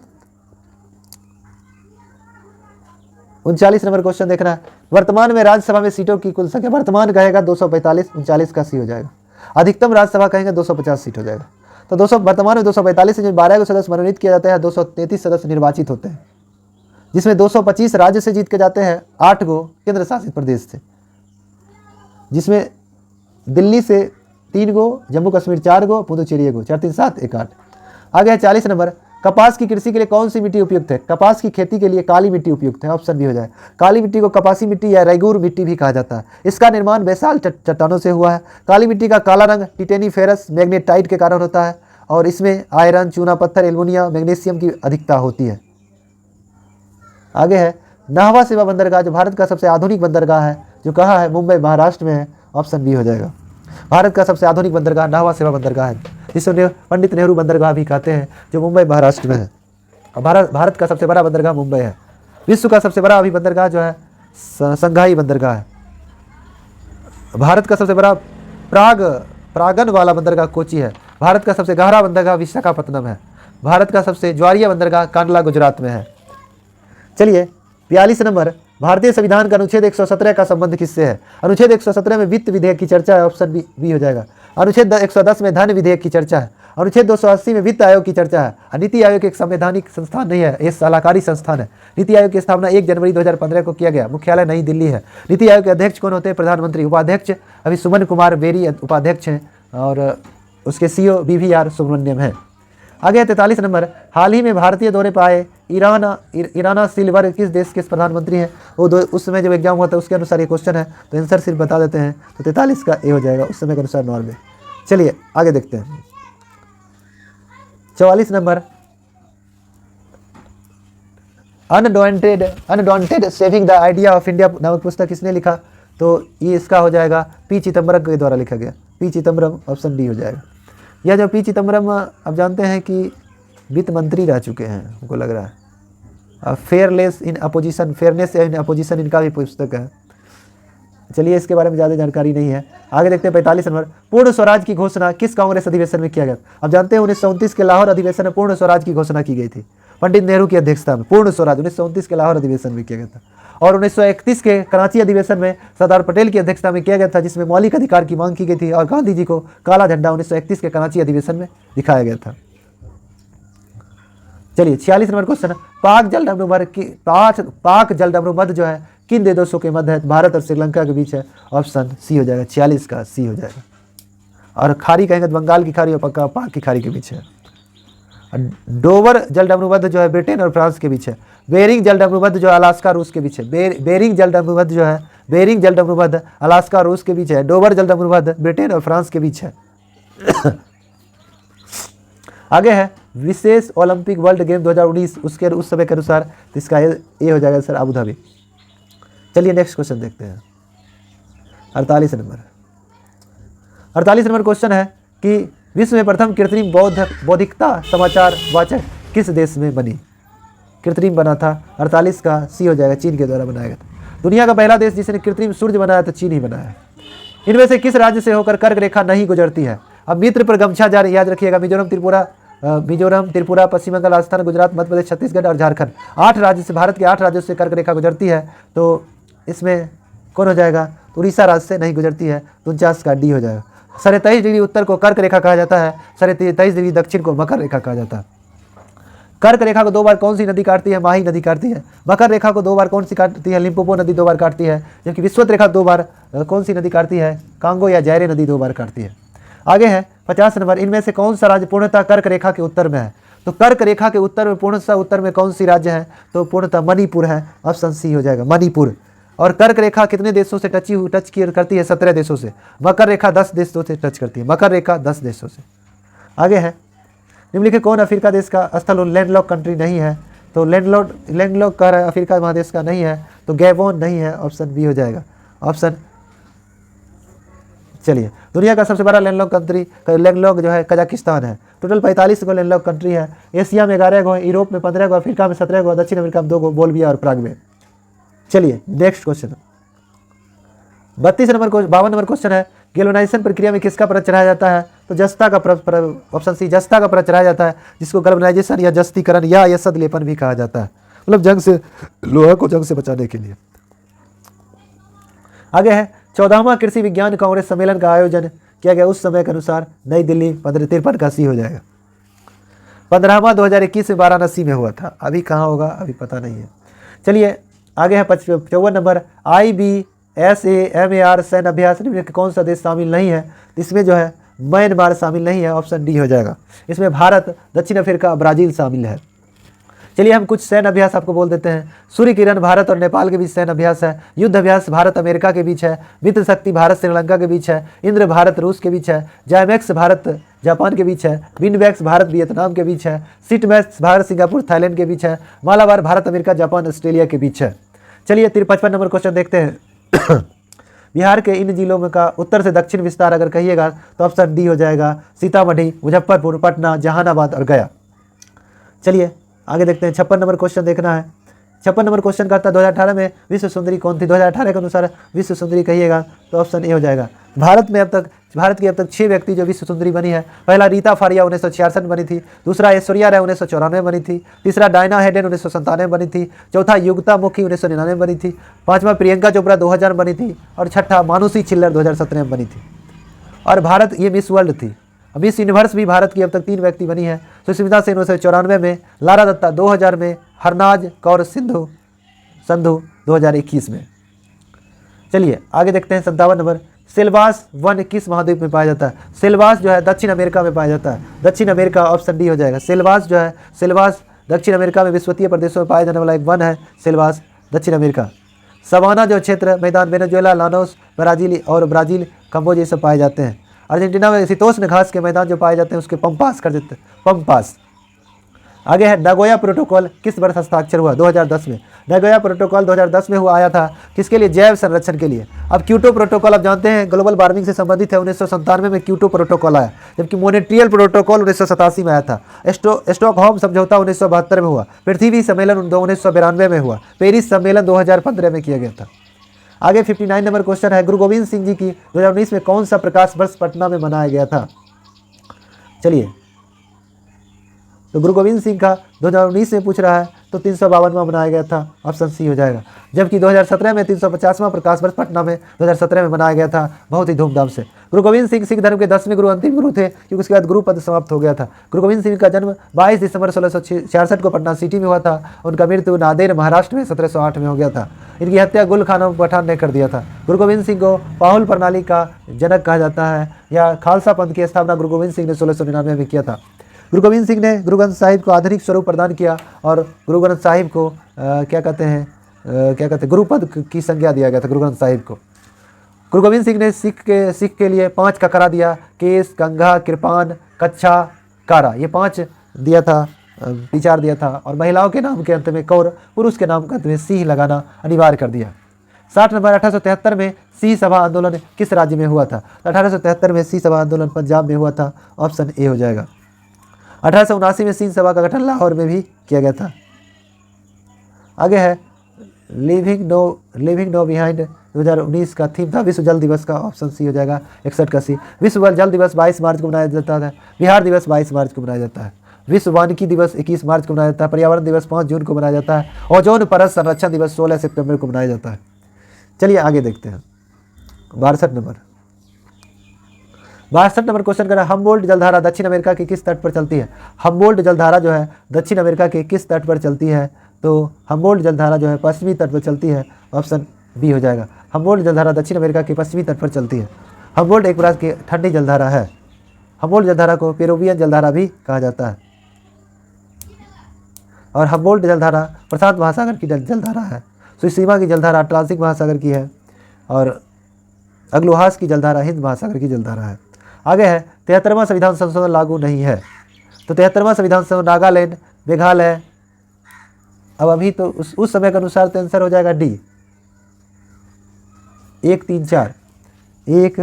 39 नंबर क्वेश्चन देखना है। वर्तमान में राज्यसभा में सीटों की कुल संख्या, वर्तमान कहेगा 245, 39 का सी हो जाएगा। अधिकतम राज्यसभा कहेंगे 250 सीट हो जाएगा। तो 200 वर्तमान में 245 से 12 को सदस्य मनोनीत किया जाता है, 233 सदस्य निर्वाचित होते हैं, जिसमें 225 राज्य से जीत के जाते हैं, 8 को केंद्र शासित प्रदेश से, जिसमें दिल्ली से 3 गो, जम्मू कश्मीर 4 गो, पुदुचेरी 1 गो, 4 3 7 1 8। आगे है 40 नंबर। कपास की कृषि के लिए कौन सी मिट्टी उपयुक्त है? कपास की खेती के लिए काली मिट्टी उपयुक्त है, ऑप्शन बी हो जाए। काली मिट्टी को कपासी मिट्टी या रैगूर मिट्टी भी कहा जाता है। इसका निर्माण बेसाल्ट चट्टानों से हुआ है। काली मिट्टी का काला रंग टिटेनीफेरस मैग्नेटाइट के कारण होता है और इसमें आयरन, चूना पत्थर, एल्युमिनियम, मैग्नीशियम की अधिकता होती है। आगे है नाहवा सेवा बंदरगाह, जो भारत का सबसे आधुनिक बंदरगाह है, जो कहाँ है? मुंबई महाराष्ट्र में है, ऑप्शन बी हो जाएगा। भारत का सबसे आधुनिक बंदरगाह नाहवा सेवा बंदरगाह है, जिसे पंडित नेहरू बंदरगाह भी कहते हैं, जो मुंबई महाराष्ट्र में है। और भारत का सबसे बड़ा बंदरगाह मुंबई है। विश्व का सबसे बड़ा अभी बंदरगाह जो है संघाई बंदरगाह है। भारत का सबसे बड़ा परागन वाला बंदरगाह कोची है। भारत का सबसे गहरा बंदरगाह विशाखापत्तनम है। भारत का सबसे ज्वारीय बंदरगाह कांडला गुजरात में है। चलिए 42 नंबर। भारतीय संविधान का अनुच्छेद 117 का संबंध किससे है? अनुच्छेद 117 में वित्त विधेयक की चर्चा है, ऑप्शन बी हो जाएगा। अनुच्छेद 110 में धन विधेयक की चर्चा है। अनुच्छेद 280 में वित्त आयोग की चर्चा है। नीति आयोग एक संवैधानिक संस्थान नहीं है, ये सलाहकारी संस्थान है। नीति आयोग की स्थापना 1 जनवरी 2015 को किया गया। मुख्यालय नई दिल्ली है। नीति आयोग के अध्यक्ष कौन होते हैं? प्रधानमंत्री। उपाध्यक्ष अभी सुमन कुमार बेरी उपाध्यक्ष हैं और उसके CEO BVR सुब्रमण्यम है। आगे 43 नंबर। हाल ही में भारतीय दौरे पर आए ईराना सिल्वर किस देश के प्रधानमंत्री हैं? वो उस समय जब एग्जाम हुआ था उसके अनुसार ये क्वेश्चन है, तो आंसर सिर्फ बता देते हैं। तो 43 का ए हो जाएगा, उस समय के अनुसार नॉर्वे। चलिए आगे देखते हैं। 44 number. Undaunted saving the idea of India नामक पुस्तक किसने लिखा? तो ये इसका हो जाएगा पी चिदम्बरम के द्वारा लिखा गया। पी चिदम्बरम, ऑप्शन डी हो जाएगा। यह जो पी चिदम्बरम आप जानते हैं कि वित्त मंत्री रह चुके हैं, हमको लग रहा है। फेयरनेस इन अपोजिशन इनका भी पुस्तक है। चलिए इसके बारे में ज़्यादा जानकारी नहीं है। आगे देखते हैं 45 नंबर। पूर्ण स्वराज की घोषणा किस कांग्रेस अधिवेशन में किया गया? आप जानते हैं 1929 के लाहौर अधिवेशन में पूर्ण स्वराज की घोषणा की गई थी, पंडित नेहरू की अध्यक्षता में। पूर्ण स्वराज 1929 के लाहौर अधिवेशन में किया गया था। और 1931 के कराची अधिवेशन में सरदार पटेल की अध्यक्षता में किया गया था, जिसमें मौलिक अधिकार की मांग की गई थी और गांधी जी को काला झंडा 1931 के कराची अधिवेशन में दिखाया गया था। चलिए 46 नंबर क्वेश्चन। पाक जलडमरूमध्य जो है किन दो देशों के मध्य है? भारत और श्रीलंका के बीच है, ऑप्शन सी हो जाएगा। 46 का सी हो जाएगा। और खाड़ी कहेंगे तो बंगाल की खाड़ी और पाक की खाड़ी के बीच है। डोवर जलडमरूमध्य जो है ब्रिटेन और फ्रांस के बीच है। बेरिंग जलडमरूमध्य जो अलास्का रूस के बीच है। बेरिंग जलडमरूमध्य जो है बेरिंग जलडमरूमध्य अलास्का रूस के बीच है। डोवर जलडमरूमध्य ब्रिटेन और फ्रांस के बीच है। आगे है विशेष ओलंपिक वर्ल्ड गेम 2019 उसके उस समय के अनुसार, तो इसका ये हो जाएगा सर अबू धाबी। चलिए नेक्स्ट क्वेश्चन देखते हैं। 48 नंबर क्वेश्चन है कि विश्व में प्रथम कृत्रिम बौद्धिकता समाचार वाचक किस देश में बनी? कृत्रिम बना था। 48 का सी हो जाएगा, चीन के द्वारा बनाया गया था। दुनिया का पहला देश जिसने कृत्रिम सूर्य बनाया तो चीन ही बनाया। इनमें से किस राज्य से होकर कर्क रेखा नहीं गुजरती है? अब मित्र पर गमछा जारी, याद रखिएगा। मिजोरम, त्रिपुरा, मिजोरम, त्रिपुरा, पश्चिम बंगाल, राजस्थान, गुजरात, मध्य प्रदेश, छत्तीसगढ़ और झारखंड। 8 राज्य से, भारत के 8 राज्यों से कर्क रेखा गुजरती है। तो इसमें कौन हो जाएगा? तो उड़ीसा राज्य से नहीं गुजरती है, 49 का डी हो जाएगा। 23.5 डिग्री उत्तर को कर्क रेखा कहा जाता है, 23.5 डिग्री दक्षिण को मकर रेखा कहा जाता है। कर्क रेखा को 2 बार कौन सी नदी काटती है? माही नदी काटती है। मकर रेखा को 2 बार कौन सी काटती है? लिम्पोपो नदी 2 बार काटती है। जबकि विषुवत रेखा 2 बार कौन सी नदी काटती है? कांगो या जायरे नदी 2 बार काटती है। आगे है 50 नंबर, इनमें से कौन सा राज्य पूर्णतः कर्क रेखा के उत्तर में है? तो कर्क रेखा के उत्तर में, पूर्णतः उत्तर में कौन सी राज्य है? तो पूर्णतः मणिपुर है, ऑप्शन सी हो जाएगा, मणिपुर। और कर्क रेखा कितने देशों से टच करती है? 17 देशों से। मकर रेखा 10 देशों से टच करती है, मकर रेखा 10 देशों से। आगे है, निम्नलिखित कौन अफ्रीका देश का स्थल लैंडलॉक कंट्री नहीं है? तो लैंडलॉक कह रहा है, अफ्रीका महादेश का नहीं है, तो गैबोन नहीं है, ऑप्शन बी हो जाएगा, ऑप्शन। चलिए, दुनिया का सबसे बड़ा लैंडलॉक कंट्री, लैंडलॉक जो है कजाकिस्तान है। टोटल 45 गो लैंडलॉक कंट्री है। एशिया में 11 गो, यूरोप में 15 गो, अफ्रीका में 17 गो, दक्षिण अमेरिका में 2 गो, बोल्विया और प्राग। चलिए next question, 52 number 52 number question है, गैल्वेनाइजेशन प्रक्रिया में किसका परत चढ़ाया जाता है? तो जस्ता का ऑप्शन सी, जस्ता का परत चढ़ाया जाता है, जिसको गैल्वेनाइजेशन या जस्तीकरण या यसद लेपन भी कहा जाता है, मतलब जंग से, लोहा को जंग से बचाने के लिए। आगे है 14वां कृषि विज्ञान कांग्रेस सम्मेलन का आयोजन किया गया उस समय के अनुसार? नई दिल्ली, 53 का सी हो जाएगा। 15वां 2021 में वाराणसी में हुआ था, अभी कहाँ होगा अभी पता नहीं है। चलिए आगे है 54 नंबर, IBSAMAR सैन्य अभ्यास निम्न कौन सा देश शामिल नहीं है? इसमें जो है म्यांमार शामिल नहीं है, ऑप्शन डी हो जाएगा। इसमें भारत, दक्षिण अफ्रीका, ब्राजील शामिल है। चलिए हम कुछ सैन्य अभ्यास आपको बोल देते हैं। सूर्य किरण भारत और नेपाल के बीच सैन्य अभ्यास है। युद्ध अभ्यास भारत अमेरिका के बीच है। मित्र शक्ति भारत श्रीलंका के बीच है। इंद्र भारत रूस के बीच है। जायमैक्स भारत जापान के बीच है। विनवैक्स भारत वियतनाम के बीच है। सिटमैक्स भारत सिंगापुर थाईलैंड के बीच है। Malabar Bharat America Japan Australia के बीच है। चलिए 55 नंबर क्वेश्चन देखते हैं। बिहार के इन जिलों में का उत्तर से दक्षिण विस्तार अगर कहिएगा तो ऑप्शन डी हो जाएगा, सीतामढ़ी, मुजफ्फरपुर, पटना, जहानाबाद और गया। चलिए आगे देखते हैं, 56 नंबर क्वेश्चन देखना है। 56 नंबर क्वेश्चन का था 2018 में विश्व सुंदरी कौन थी? 2018 के अनुसार विश्व सुंदरी कहिएगा तो ऑप्शन ए हो जाएगा। भारत की अब तक 6 व्यक्ति जो विश्व सुंदरी बनी है। पहला रीता फारिया 1966 बनी थी। दूसरा ऐश्वर्या राय 1994 बनी थी। तीसरा डायना हेडन 1997 बनी थी। चौथा युक्ता मुखी 1999 बनी थी। पांचवा प्रियंका चोपड़ा 2000 बनी थी। और छठा मानुषी छिल्लर 2017 में बनी थी। और भारत ये मिस वर्ल्ड थी। मिस यूनिवर्स भी भारत की अब तक 3 व्यक्ति बनी है। सुष्मिता सेन 1994 में, लारा दत्ता 2000 में, हरनाज कौर संधू 2021 में। चलिए आगे देखते हैं 57 नंबर, सेल्वास वन किस महाद्वीप में पाया जाता है? सेल्वास जो है दक्षिण अमेरिका में पाया जाता है। दक्षिण अमेरिका, ऑप्शन डी हो जाएगा। सेल्वास दक्षिण अमेरिका में विश्ववीय प्रदेशों में पाया जाने वाला एक वन है, सेल्वास दक्षिण अमेरिका। सवाना जो क्षेत्र मैदान वेनेजुएला, लानोस, ब्राजील, कंबोज ये सब पाए जाते हैं। अर्जेंटीना में शीतोष्ण घास के मैदान जो पाए जाते हैं उसके पंपास कर देते हैं, पंपास। आगे है नागोया प्रोटोकॉल किस वर्ष हस्ताक्षर हुआ? 2010 में। नागोया प्रोटोकॉल 2010 में हुआ आया था, किसके लिए? जैव संरक्षण के लिए। अब क्योटो प्रोटोकॉल आप जानते हैं ग्लोबल वार्मिंग से संबंधित है। 1997 में क्योटो प्रोटोकॉल आया, जबकि मॉन्ट्रियल प्रोटोकॉल 1987 में आया था। स्टॉकहोम समझौता 1972 में हुआ। पृथ्वी सम्मेलन 1992 में हुआ। पेरिस सम्मेलन 2015 में किया गया था। आगे 59 नंबर क्वेश्चन है, गुरु गोविंद सिंह जी की 2019 में कौन सा प्रकाश वर्ष पटना में मनाया गया था? चलिए तो गुरु गोविंद सिंह का 2019 में पूछ रहा है तो 352वां बनाया गया था, ऑप्शन सी हो जाएगा। जबकि 2017 में 350वां प्रकाश वर्ष पटना में 2017 में मनाया गया था, बहुत ही धूमधाम से। गुरु गोविंद सिंह सिख धर्म के 10वें गुरु, अंतिम गुरु थे, क्योंकि उसके बाद गुरु पद समाप्त हो गया था। गुरु गोविंद सिंह का जन्म 22 दिसंबर 1666 को पटना सिटी में हुआ था। उनका मृत्यु नांदेड़ महाराष्ट्र में 1708 में हो गया था। इनकी हत्या गुल खान पठान ने कर दिया था। गुरु गोविंद सिंह को पाहुल प्रणाली का जनक कहा जाता है, या खालसा पंथ की स्थापना गुरु गोविंद सिंह ने 1699 में किया था। गुरु गोविंद सिंह ने गुरु ग्रंथ साहिब को आधुनिक स्वरूप प्रदान किया और गुरु ग्रंथ साहिब को क्या कहते हैं गुरुपद की संज्ञा दिया गया था गुरु ग्रंथ साहिब को। गुरु गोविंद सिंह ने सिख के लिए 5 ककरा दिया, केस, कंघा, कृपान, कच्छा, कारा, ये 5 दिया था, विचार दिया था। और महिलाओं के नाम के अंत में कौर, पुरुष के नाम के अंत में सिंह लगाना अनिवार्य कर दिया। 60 नंबर, 1873 में सिंह सभा आंदोलन किस राज्य में हुआ था? 1873 में सिंह सभा आंदोलन पंजाब में हुआ था, ऑप्शन ए हो जाएगा। 1879 में सिंह सभा का गठन लाहौर में भी किया गया था। आगे है लिविंग नो बिहाइंड 2019 का थीम था विश्व जल दिवस का, ऑप्शन सी हो जाएगा 61 का सी। विश्व जल दिवस 22 मार्च को मनाया जाता है। बिहार दिवस 22 मार्च को मनाया जाता है। विश्व वानिकी दिवस 21 मार्च को मनाया जाता है। पर्यावरण दिवस 5 जून को मनाया जाता है। ओजोन परत संरक्षण दिवस 16 सितंबर को मनाया जाता है। चलिए आगे देखते हैं 62 नंबर क्वेश्चन कर रहा है, हम्बोल्ट जलधारा दक्षिण अमेरिका के किस तट पर चलती है? हम्बोल्ट जलधारा जो है दक्षिण अमेरिका के किस तट पर चलती है? तो हम्बोल्ट जलधारा जो है पश्चिमी तट पर चलती है। ऑप्शन बी हो जाएगा। हम्बोल्ट जलधारा दक्षिण अमेरिका के पश्चिमी तट पर चलती है। हम्बोल्ट एक प्रकार की ठंडी जलधारा है। हम्बोल्ट जलधारा को पेरुवियन जलधारा भी कहा जाता है। और हम्बोल्ट जलधारा प्रशांत महासागर की जलधारा है। सुसीमा की जलधारा अटलांटिक महासागर की है। और अग्लोहास की जलधारा हिंद महासागर की जलधारा है। आगे है 73वां संविधान संशोधन लागू नहीं है। तो 73वां संविधान संशोधन नागालैंड, मेघालय, अब अभी तो उस समय के अनुसार तो आंसर हो जाएगा डी 1 3 4 1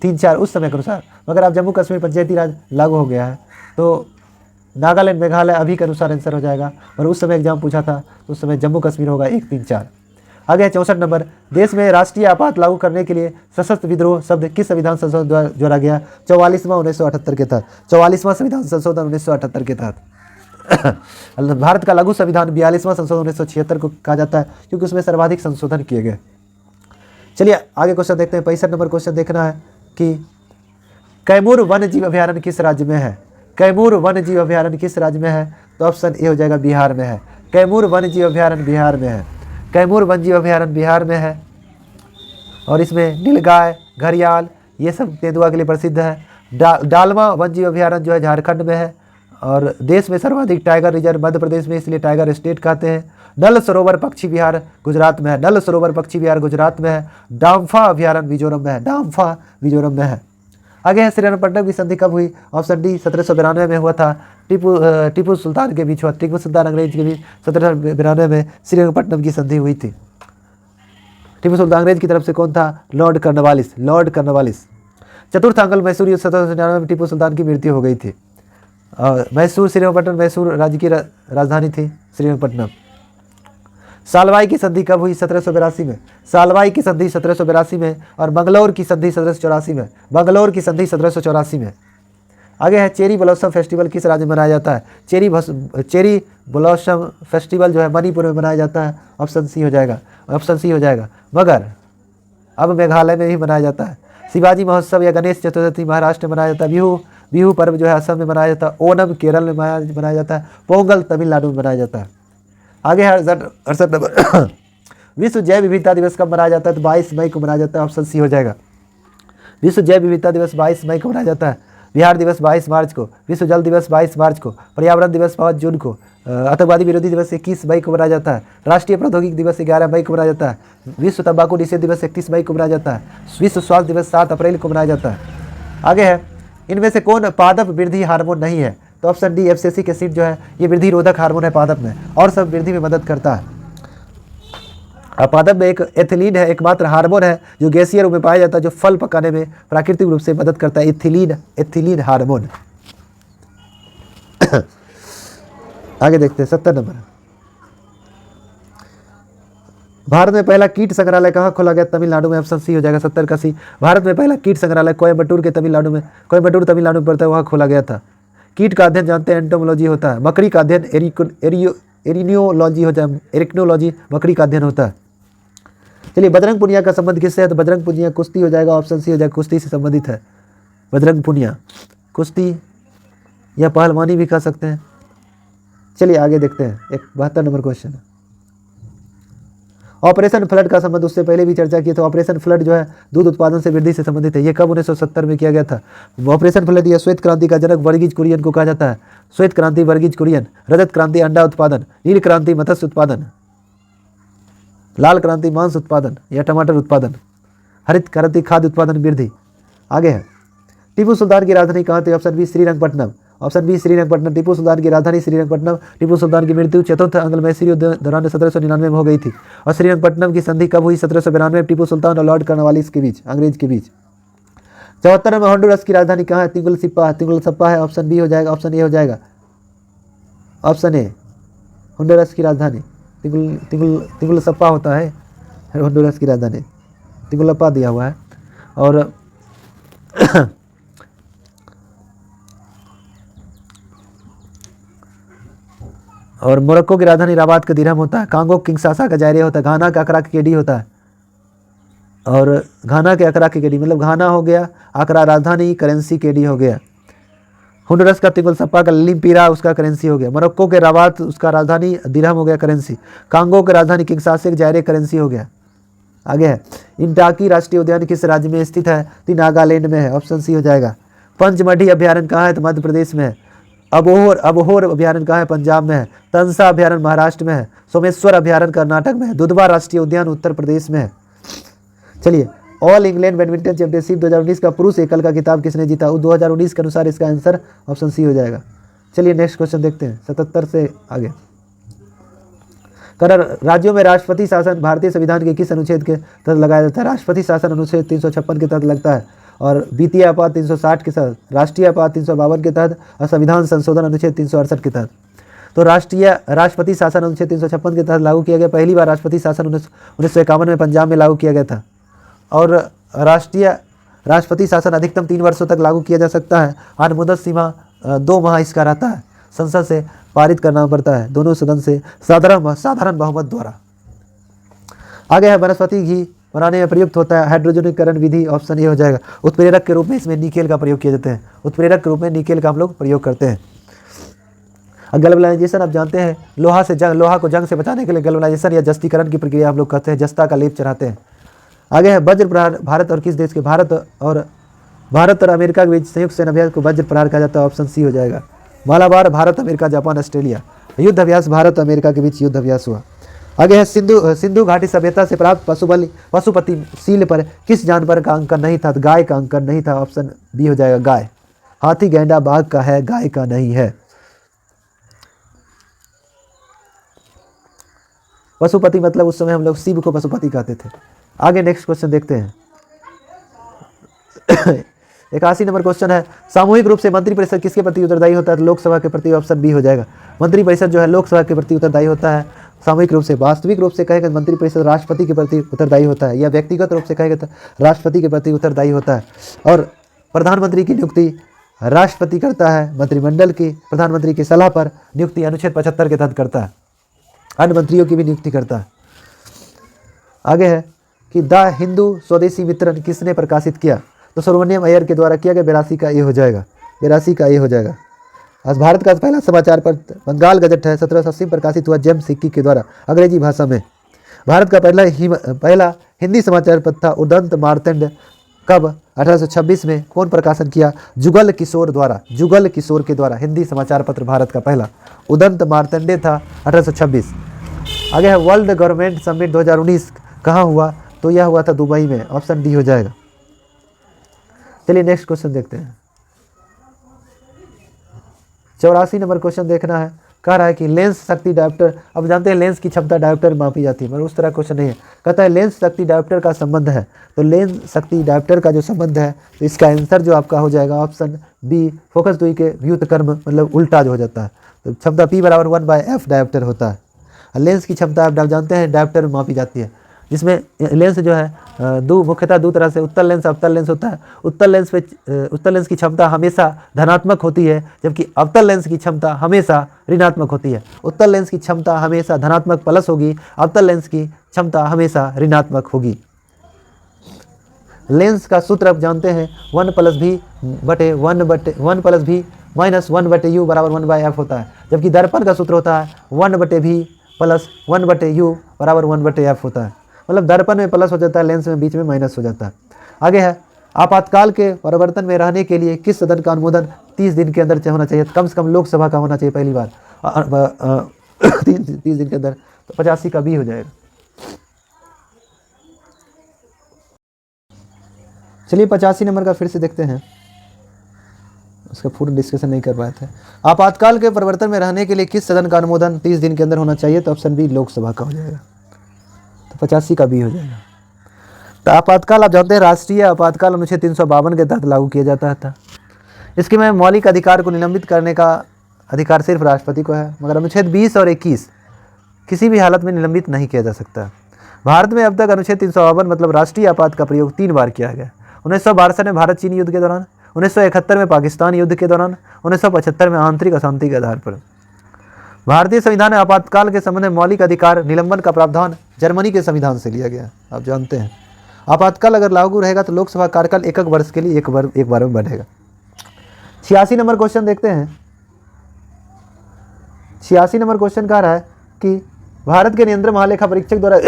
3 4 उस समय के अनुसार। मगर अब जम्मू कश्मीर पंचायती राज लागू हो गया है तो नागालैंड, मेघालय अभी के अनुसार आंसर हो जाएगा। और उस समय एग्जाम पूछा था तो उस समय जम्मू कश्मीर होगा 1 3 4। आगे है 64 नंबर, देश में राष्ट्रीय आपात लागू करने के लिए सशस्त्र विद्रोह शब्द किस संविधान संशोधन द्वारा जोड़ा गया? 44वां 1978 के तहत। 44वां संविधान संशोधन 1978 के तहत। भारत का लघु संविधान 42वां संशोधन 1976 को कहा जाता है क्योंकि उसमें सर्वाधिक संशोधन किए गए। चलिए आगे क्वेश्चन देखते हैं। 65 नंबर क्वेश्चन देखना है कि कैमूर वन्य जीव अभयारण्य किस राज्य में है? कैमूर वन्य जीव अभयारण्य किस राज्य में है? तो ऑप्शन ए हो जाएगा बिहार में है। कैमूर वन्य जीव अभयारण्य बिहार में है। कैमूर वन्य जीव अभयारण्य बिहार में है। और इसमें नीलगाय, घड़ियाल ये सब तेंदुआ के लिए प्रसिद्ध है। डालमा वन्य जीव अभयारण्य जो है झारखंड में है। और देश में सर्वाधिक टाइगर रिजर्व मध्य प्रदेश में, इसलिए टाइगर स्टेट कहते हैं। नल सरोवर पक्षी विहार गुजरात में है। नल सरोवर पक्षी विहार गुजरात में है। डाम्फा अभयारण्य मिजोरम में है। डाम्फा मिजोरम में है। आगे है श्रीरंगपट्टनम की संधि कब हुई? ऑप्शन डी 1792 में हुआ था। टीपू सुल्तान के बीच हुआ। टीपू सुल्तान अंग्रेज के बीच 1792 में श्रीरंगपट्टनम की संधि हुई थी। टीपू सुल्तान अंग्रेज की तरफ से कौन था? Lord Cornwallis. Lord Cornwallis. चतुर्थ अंग्ल मैसूर युद्ध 1799 में टीपू सुल्तान की मृत्यु हो गई थी। मैसूर श्रीरंगपट्टनम मैसूर राज्य की राजधानी थी श्रीरंगपट्टनम। सालवाई की संधि कब हुई? 1782 में। सालवाई की संधि 1782 में। और बंगलौर की संधि 1784 में। बंगलौर की संधि 1784 में। आगे है चेरी ब्लॉसम फेस्टिवल किस राज्य में मनाया जाता है? चेरी ब्लॉसम फेस्टिवल जो है मणिपुर में मनाया जाता है। ऑप्शन सी हो जाएगा। ऑप्शन सी हो जाएगा। मगर अब मेघालय में भी मनाया जाता है। शिवाजी महोत्सव या गणेश चतुर्थी महाराष्ट्र में मनाया जाता है। बिहू पर्व जो है असम में मनाया जाता है। ओणम केरल में मनाया जाता है। पोंगल तमिलनाडु में मनाया जाता है। आगे है 68 नंबर विश्व जैव विविधता दिवस कब मनाया जाता है? तो 22 मई को मनाया जाता है। ऑप्शन सी हो जाएगा। विश्व जैव विविधता दिवस 22 मई को मनाया जाता है। बिहार दिवस 22 मार्च को। विश्व जल दिवस 22 मार्च को। पर्यावरण दिवस 5 जून को। आतंकवादी विरोधी दिवस 21 मई को मनाया जाता है। राष्ट्रीय प्रौद्योगिकी दिवस 11 मई को मनाया जाता है। विश्व तंबाकू निषेध दिवस 31 मई को मनाया जाता है। विश्व स्वास्थ्य दिवस 7 अप्रैल को मनाया जाता है। आगे है इनमें से कौन पादप वृद्धि हार्मोन नहीं है? तो ऑप्शन डी एब्सिसिक एसिड जो है ये वृद्धि रोधक हार्मोन है पादप में और सब वृद्धि में मदद करता है। पादप में एक एथिलीन है, एकमात्र हार्मोन है जो गैसीय रूप में पाया जाता है, जो फल पकाने में प्राकृतिक रूप से मदद करता है। Ethylene hormone. आगे देखते हैं 70 नंबर। भारत में पहला कीट संग्रहालय कहाँ खोला गया? तमिलनाडु में। ऑप्शन सी हो जाएगा 70 का सी। भारत में पहला कीट संग्रहालय कोयम्बटूर के तमिलनाडु में, कोयम्बटूर तमिलनाडु में पड़ता है, वहाँ खोला गया था। कीट का अध्ययन जानते हैं एंटोमोलॉजी होता है। मकड़ी का अध्ययन एरिनियोलॉजी होता है। एरिक्नोलॉजी मकड़ी का अध्ययन होता है। चलिए बजरंग पुनिया का संबंध किससे है? तो बजरंग पुनिया कुश्ती हो जाएगा। ऑप्शन सी हो जाएगा। कुश्ती से संबंधित है बजरंग पुनिया। कुश्ती या पहलवानी भी कह सकते हैं। चलिए आगे देखते हैं 72 नंबर क्वेश्चन। ऑपरेशन फ्लड का संबंध उससे पहले भी चर्चा की। तो ऑपरेशन फ्लड जो है दूध उत्पादन से वृद्धि से संबंधित है। ये कब 1970 में किया गया था। ऑपरेशन फ्लड या श्वेत क्रांति का जनक वर्गीज कुरियन को कहा जाता है। श्वेत क्रांति वर्गीज कुरियन। रजत क्रांति अंडा उत्पादन। नील क्रांति मत्स्य उत्पादन। लाल क्रांति मांस उत्पादन या टमाटर उत्पादन। हरित क्रांति खाद्य उत्पादन वृद्धि। आगे है टीपू सुल्तान की राजधानी कहाँ थी? Option B Srirangapatna. Option B Srirangapatna. Tipu Sultan की राजधानी श्रीरंगपट्टनम। टीपू सुल्तान की मृत्यु चतुर्थ अंग्ल मैसूर युद्ध दौरान 1799 में हो गई थी। और श्रीरंगपट्टनम की संधि कब हुई? 1792 में टीपू सुल्तान और लॉर्ड कर्नवालिस के बीच, अंग्रेज के बीच। 74 में होंडुरस की राजधानी कहाँ है? तिगुलसप्पा है। ऑप्शन बी हो जाएगा। ऑप्शन ए हो जाएगा। ऑप्शन ए होंडुरस की राजधानी तिगुलसप्पा होता है होंडुरस की राजधानी। तिगुलप्पा दिया हुआ है। और और मोरक्को की राजधानी राबात का दिरहम होता है। कांगो किंगसासा का जायरे होता है। घाना का अकरा की केडी होता है। और घाना के अकरा की केडी मतलब घाना हो गया, अकरा राजधानी, करेंसी केडी हो गया। होंडुरस का तिगुलसप्पा का लिम्पीरा उसका करेंसी हो गया। मोरक्को के राबात उसका राजधानी दिरहम हो गया, करेंसी। कांगो की राजधानी किंगसासा के जायरे करेंसी हो गया। आगे है इंटाकी राष्ट्रीय उद्यान किस राज्य में स्थित है? तो नागालैंड में है, ऑप्शन सी हो जाएगा। पंचमढ़ी अभ्यारण्य कहाँ है? तो मध्य प्रदेश में है। अबोहर अभ्यारण्य कहाँ है? पंजाब में है। तंसा अभ्यारण्य महाराष्ट्र में है। सोमेश्वर अभ्यारण्य कर्नाटक में है। दुधवा राष्ट्रीय उद्यान उत्तर प्रदेश में है। चलिए, ऑल इंग्लैंड बैडमिंटन चैंपियनशिप 2019 का पुरुष एकल का खिताब किसने जीता? 2019 के अनुसार इसका आंसर ऑप्शन सी हो जाएगा। चलिए नेक्स्ट क्वेश्चन देखते हैं 77 से आगे। कर राज्यों में राष्ट्रपति शासन भारतीय संविधान के किस अनुच्छेद के तहत लगाया जाता है? राष्ट्रपति शासन अनुच्छेद 356 के तहत लगता है और वित्तीय आपात 360 के तहत, राष्ट्रीय आपात 352 के तहत और संविधान संशोधन अनुच्छेद 368 के तहत। तो राष्ट्रपति शासन अनुच्छेद 356 के तहत लागू किया गया। पहली बार राष्ट्रपति शासन 1951 में पंजाब में लागू किया गया था। और राष्ट्रपति शासन अधिकतम 3 वर्षों तक लागू किया जा सकता है। अनुमोदन सीमा 2 माह इसका रहता है। संसद से पारित करना पड़ता है, दोनों सदन से साधारण बहुमत द्वारा। आगे है वनस्पति घी बनाने में प्रयुक्त होता है हाइड्रोजनीकरण विधि, ऑप्शन ए हो जाएगा। उत्प्रेरक के रूप में इसमें निकेल का प्रयोग किया जाता है। उत्प्रेरक के रूप में निकेल का हम लोग प्रयोग करते हैं। गैल्वेनाइजेशन आप जानते हैं, लोहा को जंग से बचाने के लिए गैल्वेनाइजेशन या जस्तीकरण की प्रक्रिया हम लोग करते हैं, जस्ता का लेप चढ़ाते हैं। आगे है वज्र प्रहार भारत और किस देश के? भारत और अमेरिका के बीच संयुक्त सेना अभ्यास को वज्र प्रहार कहा जाता है, ऑप्शन सी हो जाएगा। Malabar Bharat, America, Japan, Australia युद्ध अभ्यास भारत अमेरिका के बीच युद्ध अभ्यास हुआ। आगे है सिंधु घाटी सभ्यता से प्राप्त पशुपति सील पर किस जानवर का अंकन नहीं था? गाय का अंकन नहीं था, ऑप्शन बी हो जाएगा गाय। हाथी गैंडा बाघ का है, गाय का नहीं है। पशुपति मतलब उस समय हम लोग शिव को पशुपति कहते थे। आगे नेक्स्ट क्वेश्चन देखते हैं 81 नंबर क्वेश्चन है, सामूहिक रूप से मंत्रिपरिषद किसके प्रति उत्तरदायी होता है? तो लोकसभा के प्रति, ऑप्शन बी हो जाएगा। मंत्रिपरिषद जो है लोकसभा के प्रति उत्तरदायी होता है सामूहिक रूप से। वास्तविक रूप से कहेगा मंत्रिपरिषद राष्ट्रपति के प्रति उत्तरदायी होता है, या व्यक्तिगत रूप से कहेगा तो राष्ट्रपति के प्रति उत्तरदायी होता है। और प्रधानमंत्री की नियुक्ति राष्ट्रपति करता है, मंत्रिमंडल की प्रधानमंत्री की सलाह पर नियुक्ति अनुच्छेद 75 के तहत करता है, अन्य मंत्रियों की भी नियुक्ति करता है। आगे है कि द हिंदू स्वदेशी मित्रण किसने प्रकाशित किया? तो सुब्रमण्यम अय्यर के द्वारा किया गया। 82 का ये हो जाएगा, 82 का ये हो जाएगा। आज भारत का पहला समाचार पत्र बंगाल गजट है, 1780 प्रकाशित हुआ जेम्स सिक्की के द्वारा अंग्रेजी भाषा में। भारत का पहला हिंदी समाचार पत्र था उदंत मार्तंड, कब? 1826 में। कौन प्रकाशन किया? जुगल किशोर द्वारा, जुगल किशोर के द्वारा हिंदी समाचार पत्र भारत का पहला उदंत मार्तंडे था 1826। आगे है वर्ल्ड गवर्नमेंट समिट 2019 कहाँ हुआ? तो यह हुआ था दुबई में, ऑप्शन डी हो जाएगा। चलिए नेक्स्ट क्वेश्चन देखते हैं 84 नंबर क्वेश्चन देखना है। कह रहा है कि लेंस शक्ति डायोप्टर, अब जानते हैं लेंस की क्षमता डायोप्टर मापी जाती है, मगर उस तरह क्वेश्चन नहीं है। कहता है लेंस शक्ति डायोप्टर का संबंध है, तो लेंस शक्ति डायोप्टर का जो संबंध है तो इसका आंसर जो आपका हो जाएगा ऑप्शन बी, फोकस दूरी के व्युत्क्रम मतलब उल्टा जो हो जाता है। तो क्षमता P बराबर 1/f डायोप्टर होता है। लेंस की क्षमता आप जानते हैं डायोप्टर में मापी जाती है, जिसमें लेंस जो है मुख्यतः दो तरह से उत्तल लेंस अवतल लेंस होता है। उत्तल लेंस की क्षमता हमेशा धनात्मक होती है, जबकि अवतल लेंस की क्षमता हमेशा ऋणात्मक होती है। उत्तल लेंस की क्षमता हमेशा धनात्मक प्लस होगी, अवतल लेंस की क्षमता हमेशा ऋणात्मक होगी। लेंस का सूत्र आप जानते हैं 1 + v - 1/u बराबर 1/f होता है, जबकि दर्पण का सूत्र होता है 1/v + 1/u बराबर 1/f होता है। मतलब दर्पण में प्लस हो जाता है, लेंस में बीच में माइनस हो जाता है। आगे है आपातकाल के परिवर्तन में रहने के लिए किस सदन का अनुमोदन 30 दिन के अंदर होना चाहिए? कम से कम लोकसभा का होना चाहिए पहली बार 30 दिन के अंदर, तो 85 का बी हो जाएगा। चलिए 85 नंबर का फिर से देखते हैं, उसका पूर्ण डिस्कशन नहीं कर पाए थे। आपातकाल के परिवर्तन में रहने के लिए किस सदन का अनुमोदन 30 दिन के अंदर होना चाहिए? तो ऑप्शन बी लोकसभा का हो जाएगा, तो 85 का बी हो जाएगा। तो आपातकाल आप जानते हैं राष्ट्रीय आपातकाल अनुच्छेद 352 के तहत लागू किया जाता था। इसके में मौलिक अधिकार को निलंबित करने का अधिकार सिर्फ राष्ट्रपति को है, मगर अनुच्छेद 20 और 21 किसी भी हालत में निलंबित नहीं किया जा सकता। भारत में अब तक अनुच्छेद 352 मतलब राष्ट्रीय आपात का प्रयोग 3 बार किया गया। 1962 में भारत चीन युद्ध के दौरान, 1971 में पाकिस्तान युद्ध के दौरान, 1975 में आंतरिक अशांति के आधार पर। भारतीय संविधान में आपातकाल के संबंध में मौलिक अधिकार निलंबन का प्रावधान जर्मनी के संविधान से लिया गया, आप जानते हैं। आपातकाल अगर लागू रहेगा तो लोकसभा कार्यकाल एक वर्ष के लिए एक बार में बढ़ेगा। 86 नंबर क्वेश्चन देखते हैं। 86 नंबर क्वेश्चन कह रहा है कि भारत के नियंत्रण महालेखा परीक्षक द्वारा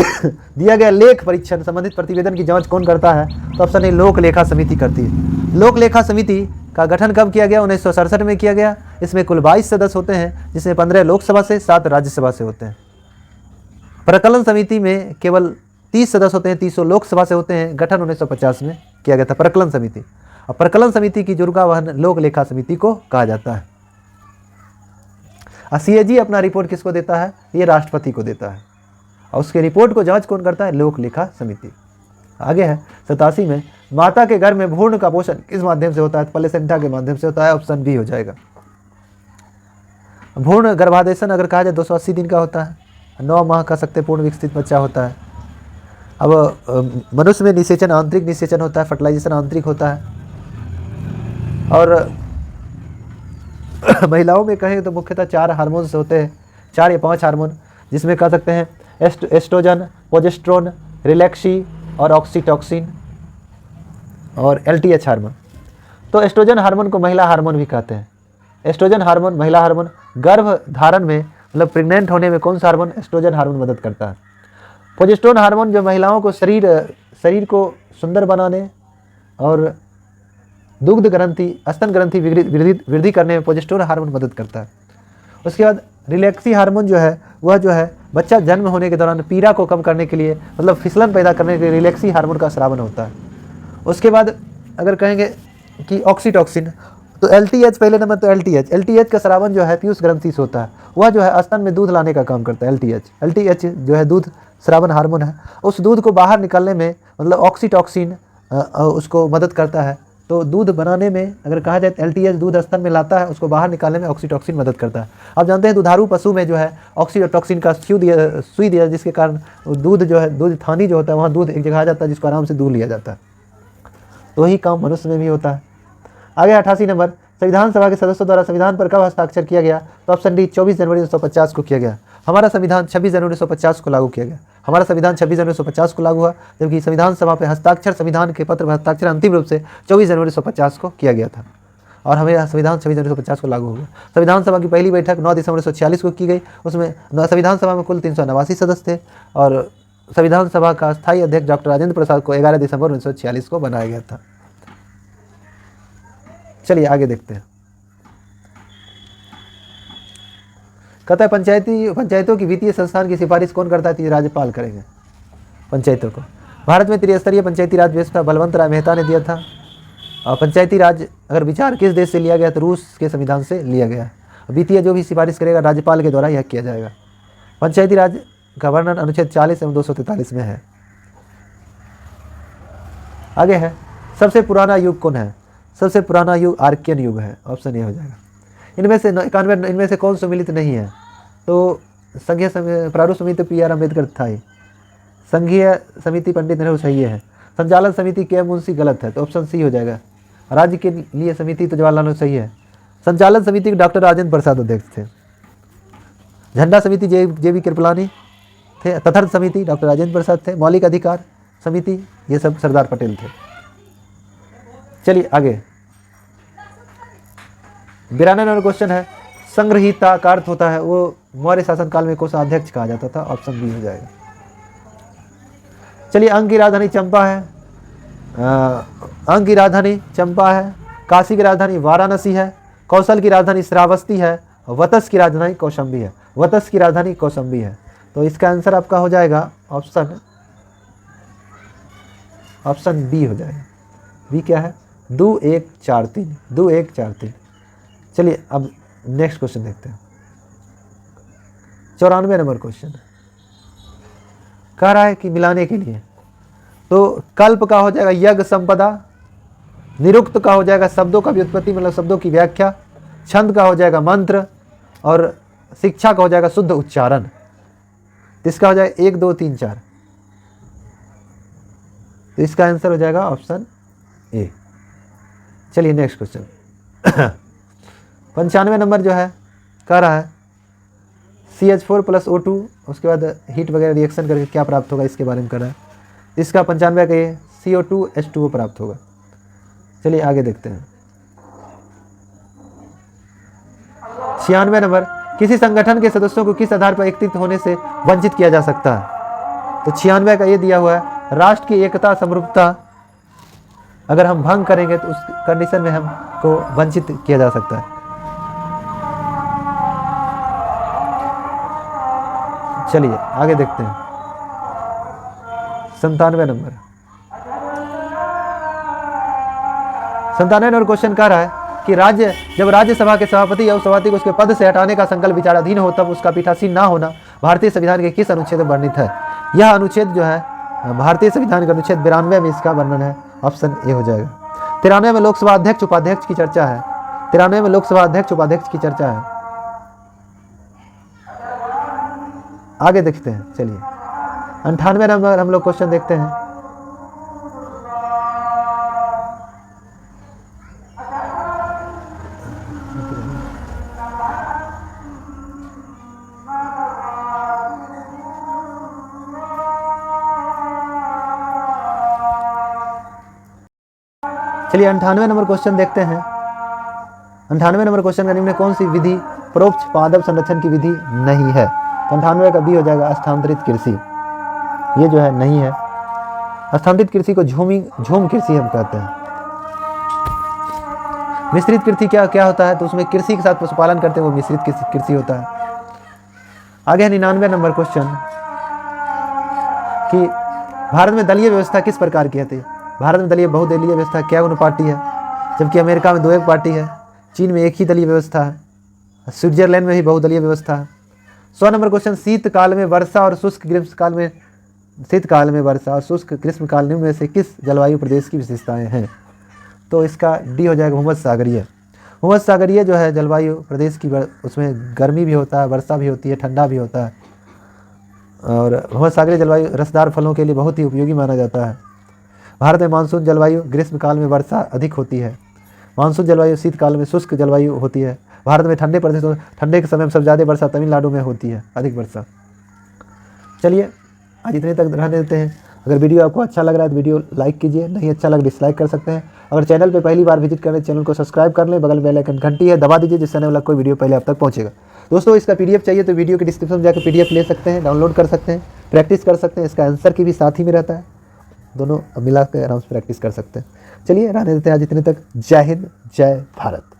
दिया गया लेख परीक्षण संबंधित प्रतिवेदन की जांच कौन करता है? तो ऑप्शन ए लोक लेखा समिति करती है। लोक लेखा समिति का गठन कब किया गया? 1967 में किया गया। इसमें कुल 22 सदस्य होते हैं, जिसमें 15 लोकसभा से 7 राज्यसभा से होते हैं। प्रकलन समिति में केवल 30 सदस्य होते हैं, 30 लोकसभा से होते हैं। गठन 1950 में किया गया था प्रकलन समिति। और प्रकलन समिति की जुर्गावहन लोक लेखा समिति को कहा जाता है। CAG अपना रिपोर्ट किसको देता है? ये राष्ट्रपति को देता है, और उसके रिपोर्ट को जांच कौन करता है? लोक लेखा समिति। आगे है 87 में, माता के गर्भ में भ्रूण का पोषण किस माध्यम से होता है? प्लेसेंटा के माध्यम से होता है, ऑप्शन बी हो जाएगा। भ्रूण गर्भाधान अगर कहा जाए 280 दिन का होता है, 9 माह का सकते पूर्ण विकसित बच्चा होता है। अब मनुष्य में निषेचन आंतरिक निषेचन होता है, फर्टिलाइजेशन आंतरिक होता है। और महिलाओं में कहें तो मुख्यतः 4 हार्मोन्स होते हैं, 4 या 5 हार्मोन, जिसमें कह सकते हैं एस्ट्रोजन, प्रोजेस्टेरोन, रिलैक्सी और ऑक्सीटॉक्सिन और LTH हार्मोन। तो एस्ट्रोजन हार्मोन को महिला हार्मोन भी कहते हैं। एस्ट्रोजन हार्मोन महिला हार्मोन, गर्भ धारण में मतलब प्रेग्नेंट होने में कौन सा हार्मोन? एस्ट्रोजन हार्मोन मदद करता है। प्रोजेस्टेरोन हार्मोन जो महिलाओं को शरीर को सुंदर बनाने और दुग्ध ग्रंथि स्तन ग्रंथि वृद्धि करने में प्रोजेस्टेरोन हार्मोन मदद करता है। उसके बाद रिलैक्सी हार्मोन जो है वह जो है बच्चा जन्म होने के दौरान पीड़ा को कम करने के लिए, मतलब फिसलन पैदा करने के लिए रिलैक्सी हार्मोन का स्रावन होता है। उसके बाद अगर कहेंगे कि ऑक्सीटॉक्सिन, तो LTH पहले नंबर, तो LTH का स्रावन जो है पीयूष ग्रंथि से होता है। वह जो है स्तन में दूध लाने का काम करता है। LTH जो है दूध स्रावन हार्मोन है। उस दूध को बाहर निकालने में मतलब ऑक्सीटॉक्सिन उसको मदद करता है। तो दूध बनाने में अगर कहा जाए तो LTH दूध स्तन में लाता है, उसको बाहर निकालने में ऑक्सीटॉक्सिन मदद करता है। आप जानते हैं दुधारू पशु में जो है ऑक्सीटॉक्सिन का सुई दिया, जिसके कारण दूध जो है, दूध थानी जो होता है वहाँ दूध एक जगह आ जाता है, जिसको आराम से दूध लिया जाता है। तो वही काम मनुष्य में भी होता है। आगे 88 नंबर, संविधान सभा के सदस्यों द्वारा संविधान पर कब हस्ताक्षर किया गया? तो ऑप्शन डी 24 जनवरी 1950 को किया गया। हमारा संविधान 26 जनवरी 1950 को लागू किया गया। हमारा संविधान 26 जनवरी 1950 को लागू हुआ, जबकि संविधान सभा पे हस्ताक्षर, संविधान के पत्र पर हस्ताक्षर अंतिम रूप से 24 जनवरी 1950 को किया गया था, और हमें संविधान 26 जनवरी 1950 को लागू हो गया। संविधान सभा की पहली बैठक 9 दिसंबर 1946 को की गई। उसमें संविधान सभा में कुल 389 सदस्य थे, और संविधान सभा का स्थायी अध्यक्ष डॉक्टर राजेंद्र प्रसाद को 11 दिसंबर 1946 को बनाया गया था। चलिए आगे देखते हैं। कहता है पंचायतों की वित्तीय संस्थान की सिफारिश कौन करता है? तो राज्यपाल करेंगे पंचायतों को। भारत में त्रिस्तरीय पंचायती राज व्यवस्था बलवंत राय मेहता ने दिया था। और पंचायती राज अगर विचार किस देश से लिया गया? तो रूस के संविधान से लिया गया। वित्तीय जो भी सिफारिश करेगा राज्यपाल के द्वारा यह किया जाएगा। पंचायती राज का वर्णन अनुच्छेद 40 एवं 243 में है। आगे है, सबसे पुराना युग कौन है? सबसे पुराना युग आर्कियन युग है, ऑप्शन ए हो जाएगा। इनमें से 91 इनमें से कौन सम्मिलित नहीं है? तो संघीय प्रारूप समिति PR अम्बेडकर था ही। संघीय समिति पंडित नेहरू सही है। संचालन समिति के मुंशी गलत है, तो ऑप्शन सी हो जाएगा। राज्य के लिए समिति तो जवाहरलाल नेहरू सही है। संचालन समिति के डॉक्टर राजेंद्र प्रसाद अध्यक्ष थे। झंडा समिति JB कृपलानी थे। तथर्थ समिति डॉक्टर राजेंद्र प्रसाद थे। मौलिक अधिकार समिति ये सब सरदार पटेल थे। चलिए आगे 92 नंबर क्वेश्चन है, संग्रहीता का अर्थ होता है वो मौर्य शासनकाल में कोषाध्यक्ष कहा जाता था, ऑप्शन बी हो जाएगा। चलिए अंग की राजधानी चंपा है। अंग की राजधानी चंपा है। काशी की राजधानी वाराणसी है। कौशल की राजधानी श्रावस्ती है। वतस की राजधानी कौशंबी है। वतस की राजधानी कौशंबी है। तो इसका आंसर आपका हो जाएगा ऑप्शन बी हो जाएगा। बी क्या है? 2 1 4 3 2 1 4 3। चलिए अब नेक्स्ट क्वेश्चन देखते हैं। 94 नंबर क्वेश्चन कह रहा है कि मिलाने के लिए, तो कल्प का हो जाएगा यज्ञ संपदा, निरुक्त का हो जाएगा शब्दों का व्युत्पत्ति मतलब शब्दों की व्याख्या, छंद का हो जाएगा मंत्र, और शिक्षा का हो जाएगा शुद्ध उच्चारण। इसका हो जाएगा 1 2 3 4। तो इसका आंसर हो जाएगा ऑप्शन ए। चलिए नेक्स्ट क्वेश्चन 95 नंबर जो है कह रहा है CH4 + O2, उसके बाद हीट वगैरह रिएक्शन करके क्या प्राप्त होगा इसके बारे में कर रहा है। इसका 95 का ये CO2 H2O प्राप्त होगा। चलिए आगे देखते हैं। 96 नंबर, किसी संगठन के सदस्यों को किस आधार पर एकत्रित होने से वंचित किया जा सकता है। तो 96 का ये दिया हुआ है, राष्ट्र की एकता समरूपता अगर हम भंग करेंगे तो उस कंडीशन में हमको वंचित किया जा सकता है। चलिए आगे देखते हैं। 97 नंबर, 97 नंबर क्वेश्चन कह रहा है कि जब राज्यसभा के सभापति या उपसभापति को उसके पद से हटाने का संकल्प विचाराधीन हो तब उसका पीठासीन ना होना भारतीय संविधान के किस अनुच्छेद में वर्णित है। यह अनुच्छेद जो है भारतीय संविधान का अनुच्छेद 92 में इसका वर्णन है। ऑप्शन ए हो जाएगा। 93 में लोकसभा अध्यक्ष उपाध्यक्ष की चर्चा है। 93 में लोकसभा अध्यक्ष उपाध्यक्ष की चर्चा है। आगे देखते हैं। चलिए 98 नंबर हम लोग क्वेश्चन देखते हैं। चलिए 98 नंबर क्वेश्चन देखते हैं। 98 नंबर क्वेश्चन का निम्न कौन सी विधि परोक्ष पादप संरक्षण की विधि नहीं है। तो 98 का बी हो जाएगा, स्थानांतरित कृषि। ये जो है नहीं है। स्थानांतरित कृषि को झूम कृषि हम कहते हैं। मिश्रित कृषि क्या होता है, तो उसमें कृषि के साथ पशुपालन करते हैं, वो मिश्रित कृषि होता है। आगे है 99 नंबर क्वेश्चन कि भारत में दलीय व्यवस्था किस प्रकार की है। भारत में दलीय बहुदलीय व्यवस्था क्या गुण पार्टी है, जबकि अमेरिका में 2 एक पार्टी है, चीन में एक ही दलीय व्यवस्था है, स्विट्जरलैंड में भी बहुदलीय व्यवस्था है। 100 नंबर क्वेश्चन, शीतकाल में वर्षा और शुष्क ग्रीष्मकाल में वर्षा और शुष्क ग्रीष्मकाल में से किस जलवायु प्रदेश की विशेषताएं हैं। तो इसका डी हो जाएगा, भूमध्यसागरीय। भूमध्यसागरीय जो है जलवायु प्रदेश की, उसमें गर्मी भी होता है, वर्षा भी होती है, ठंडा भी होता है। और भूमध्यसागरीय जलवायु रसदार फलों के लिए बहुत ही उपयोगी माना जाता है। भारत में मानसून जलवायु, ग्रीष्मकाल में वर्षा अधिक होती है। मानसून जलवायु, शीतकाल में शुष्क जलवायु होती है। भारत में ठंडे प्रदेशों, ठंडे के समय में सबसे ज़्यादा वर्षा तमिलनाडु में होती है, अधिक वर्षा। चलिए आज इतने तक रहने देते हैं। अगर वीडियो आपको अच्छा लग रहा है तो वीडियो लाइक कीजिए, नहीं अच्छा लग डिसलाइक कर सकते हैं। अगर चैनल पर पहली बार विजिट करें, चैनल को सब्सक्राइब कर लें, बगल में बेल आइकन घंटी है दबा दीजिए, जिससे आने वाला कोई वीडियो पहले आप तक पहुँचेगा। दोस्तों इसका PDF चाहिए तो वीडियो के डिस्क्रिप्शन में जाकर PDF ले सकते हैं, डाउनलोड कर सकते हैं, प्रैक्टिस कर सकते हैं। इसका आंसर की भी साथ ही में रहता है, दोनों मिला कर आराम से प्रैक्टिस कर सकते हैं। चलिए रहने देते हैं आज इतने तक। जय हिंद, जय भारत।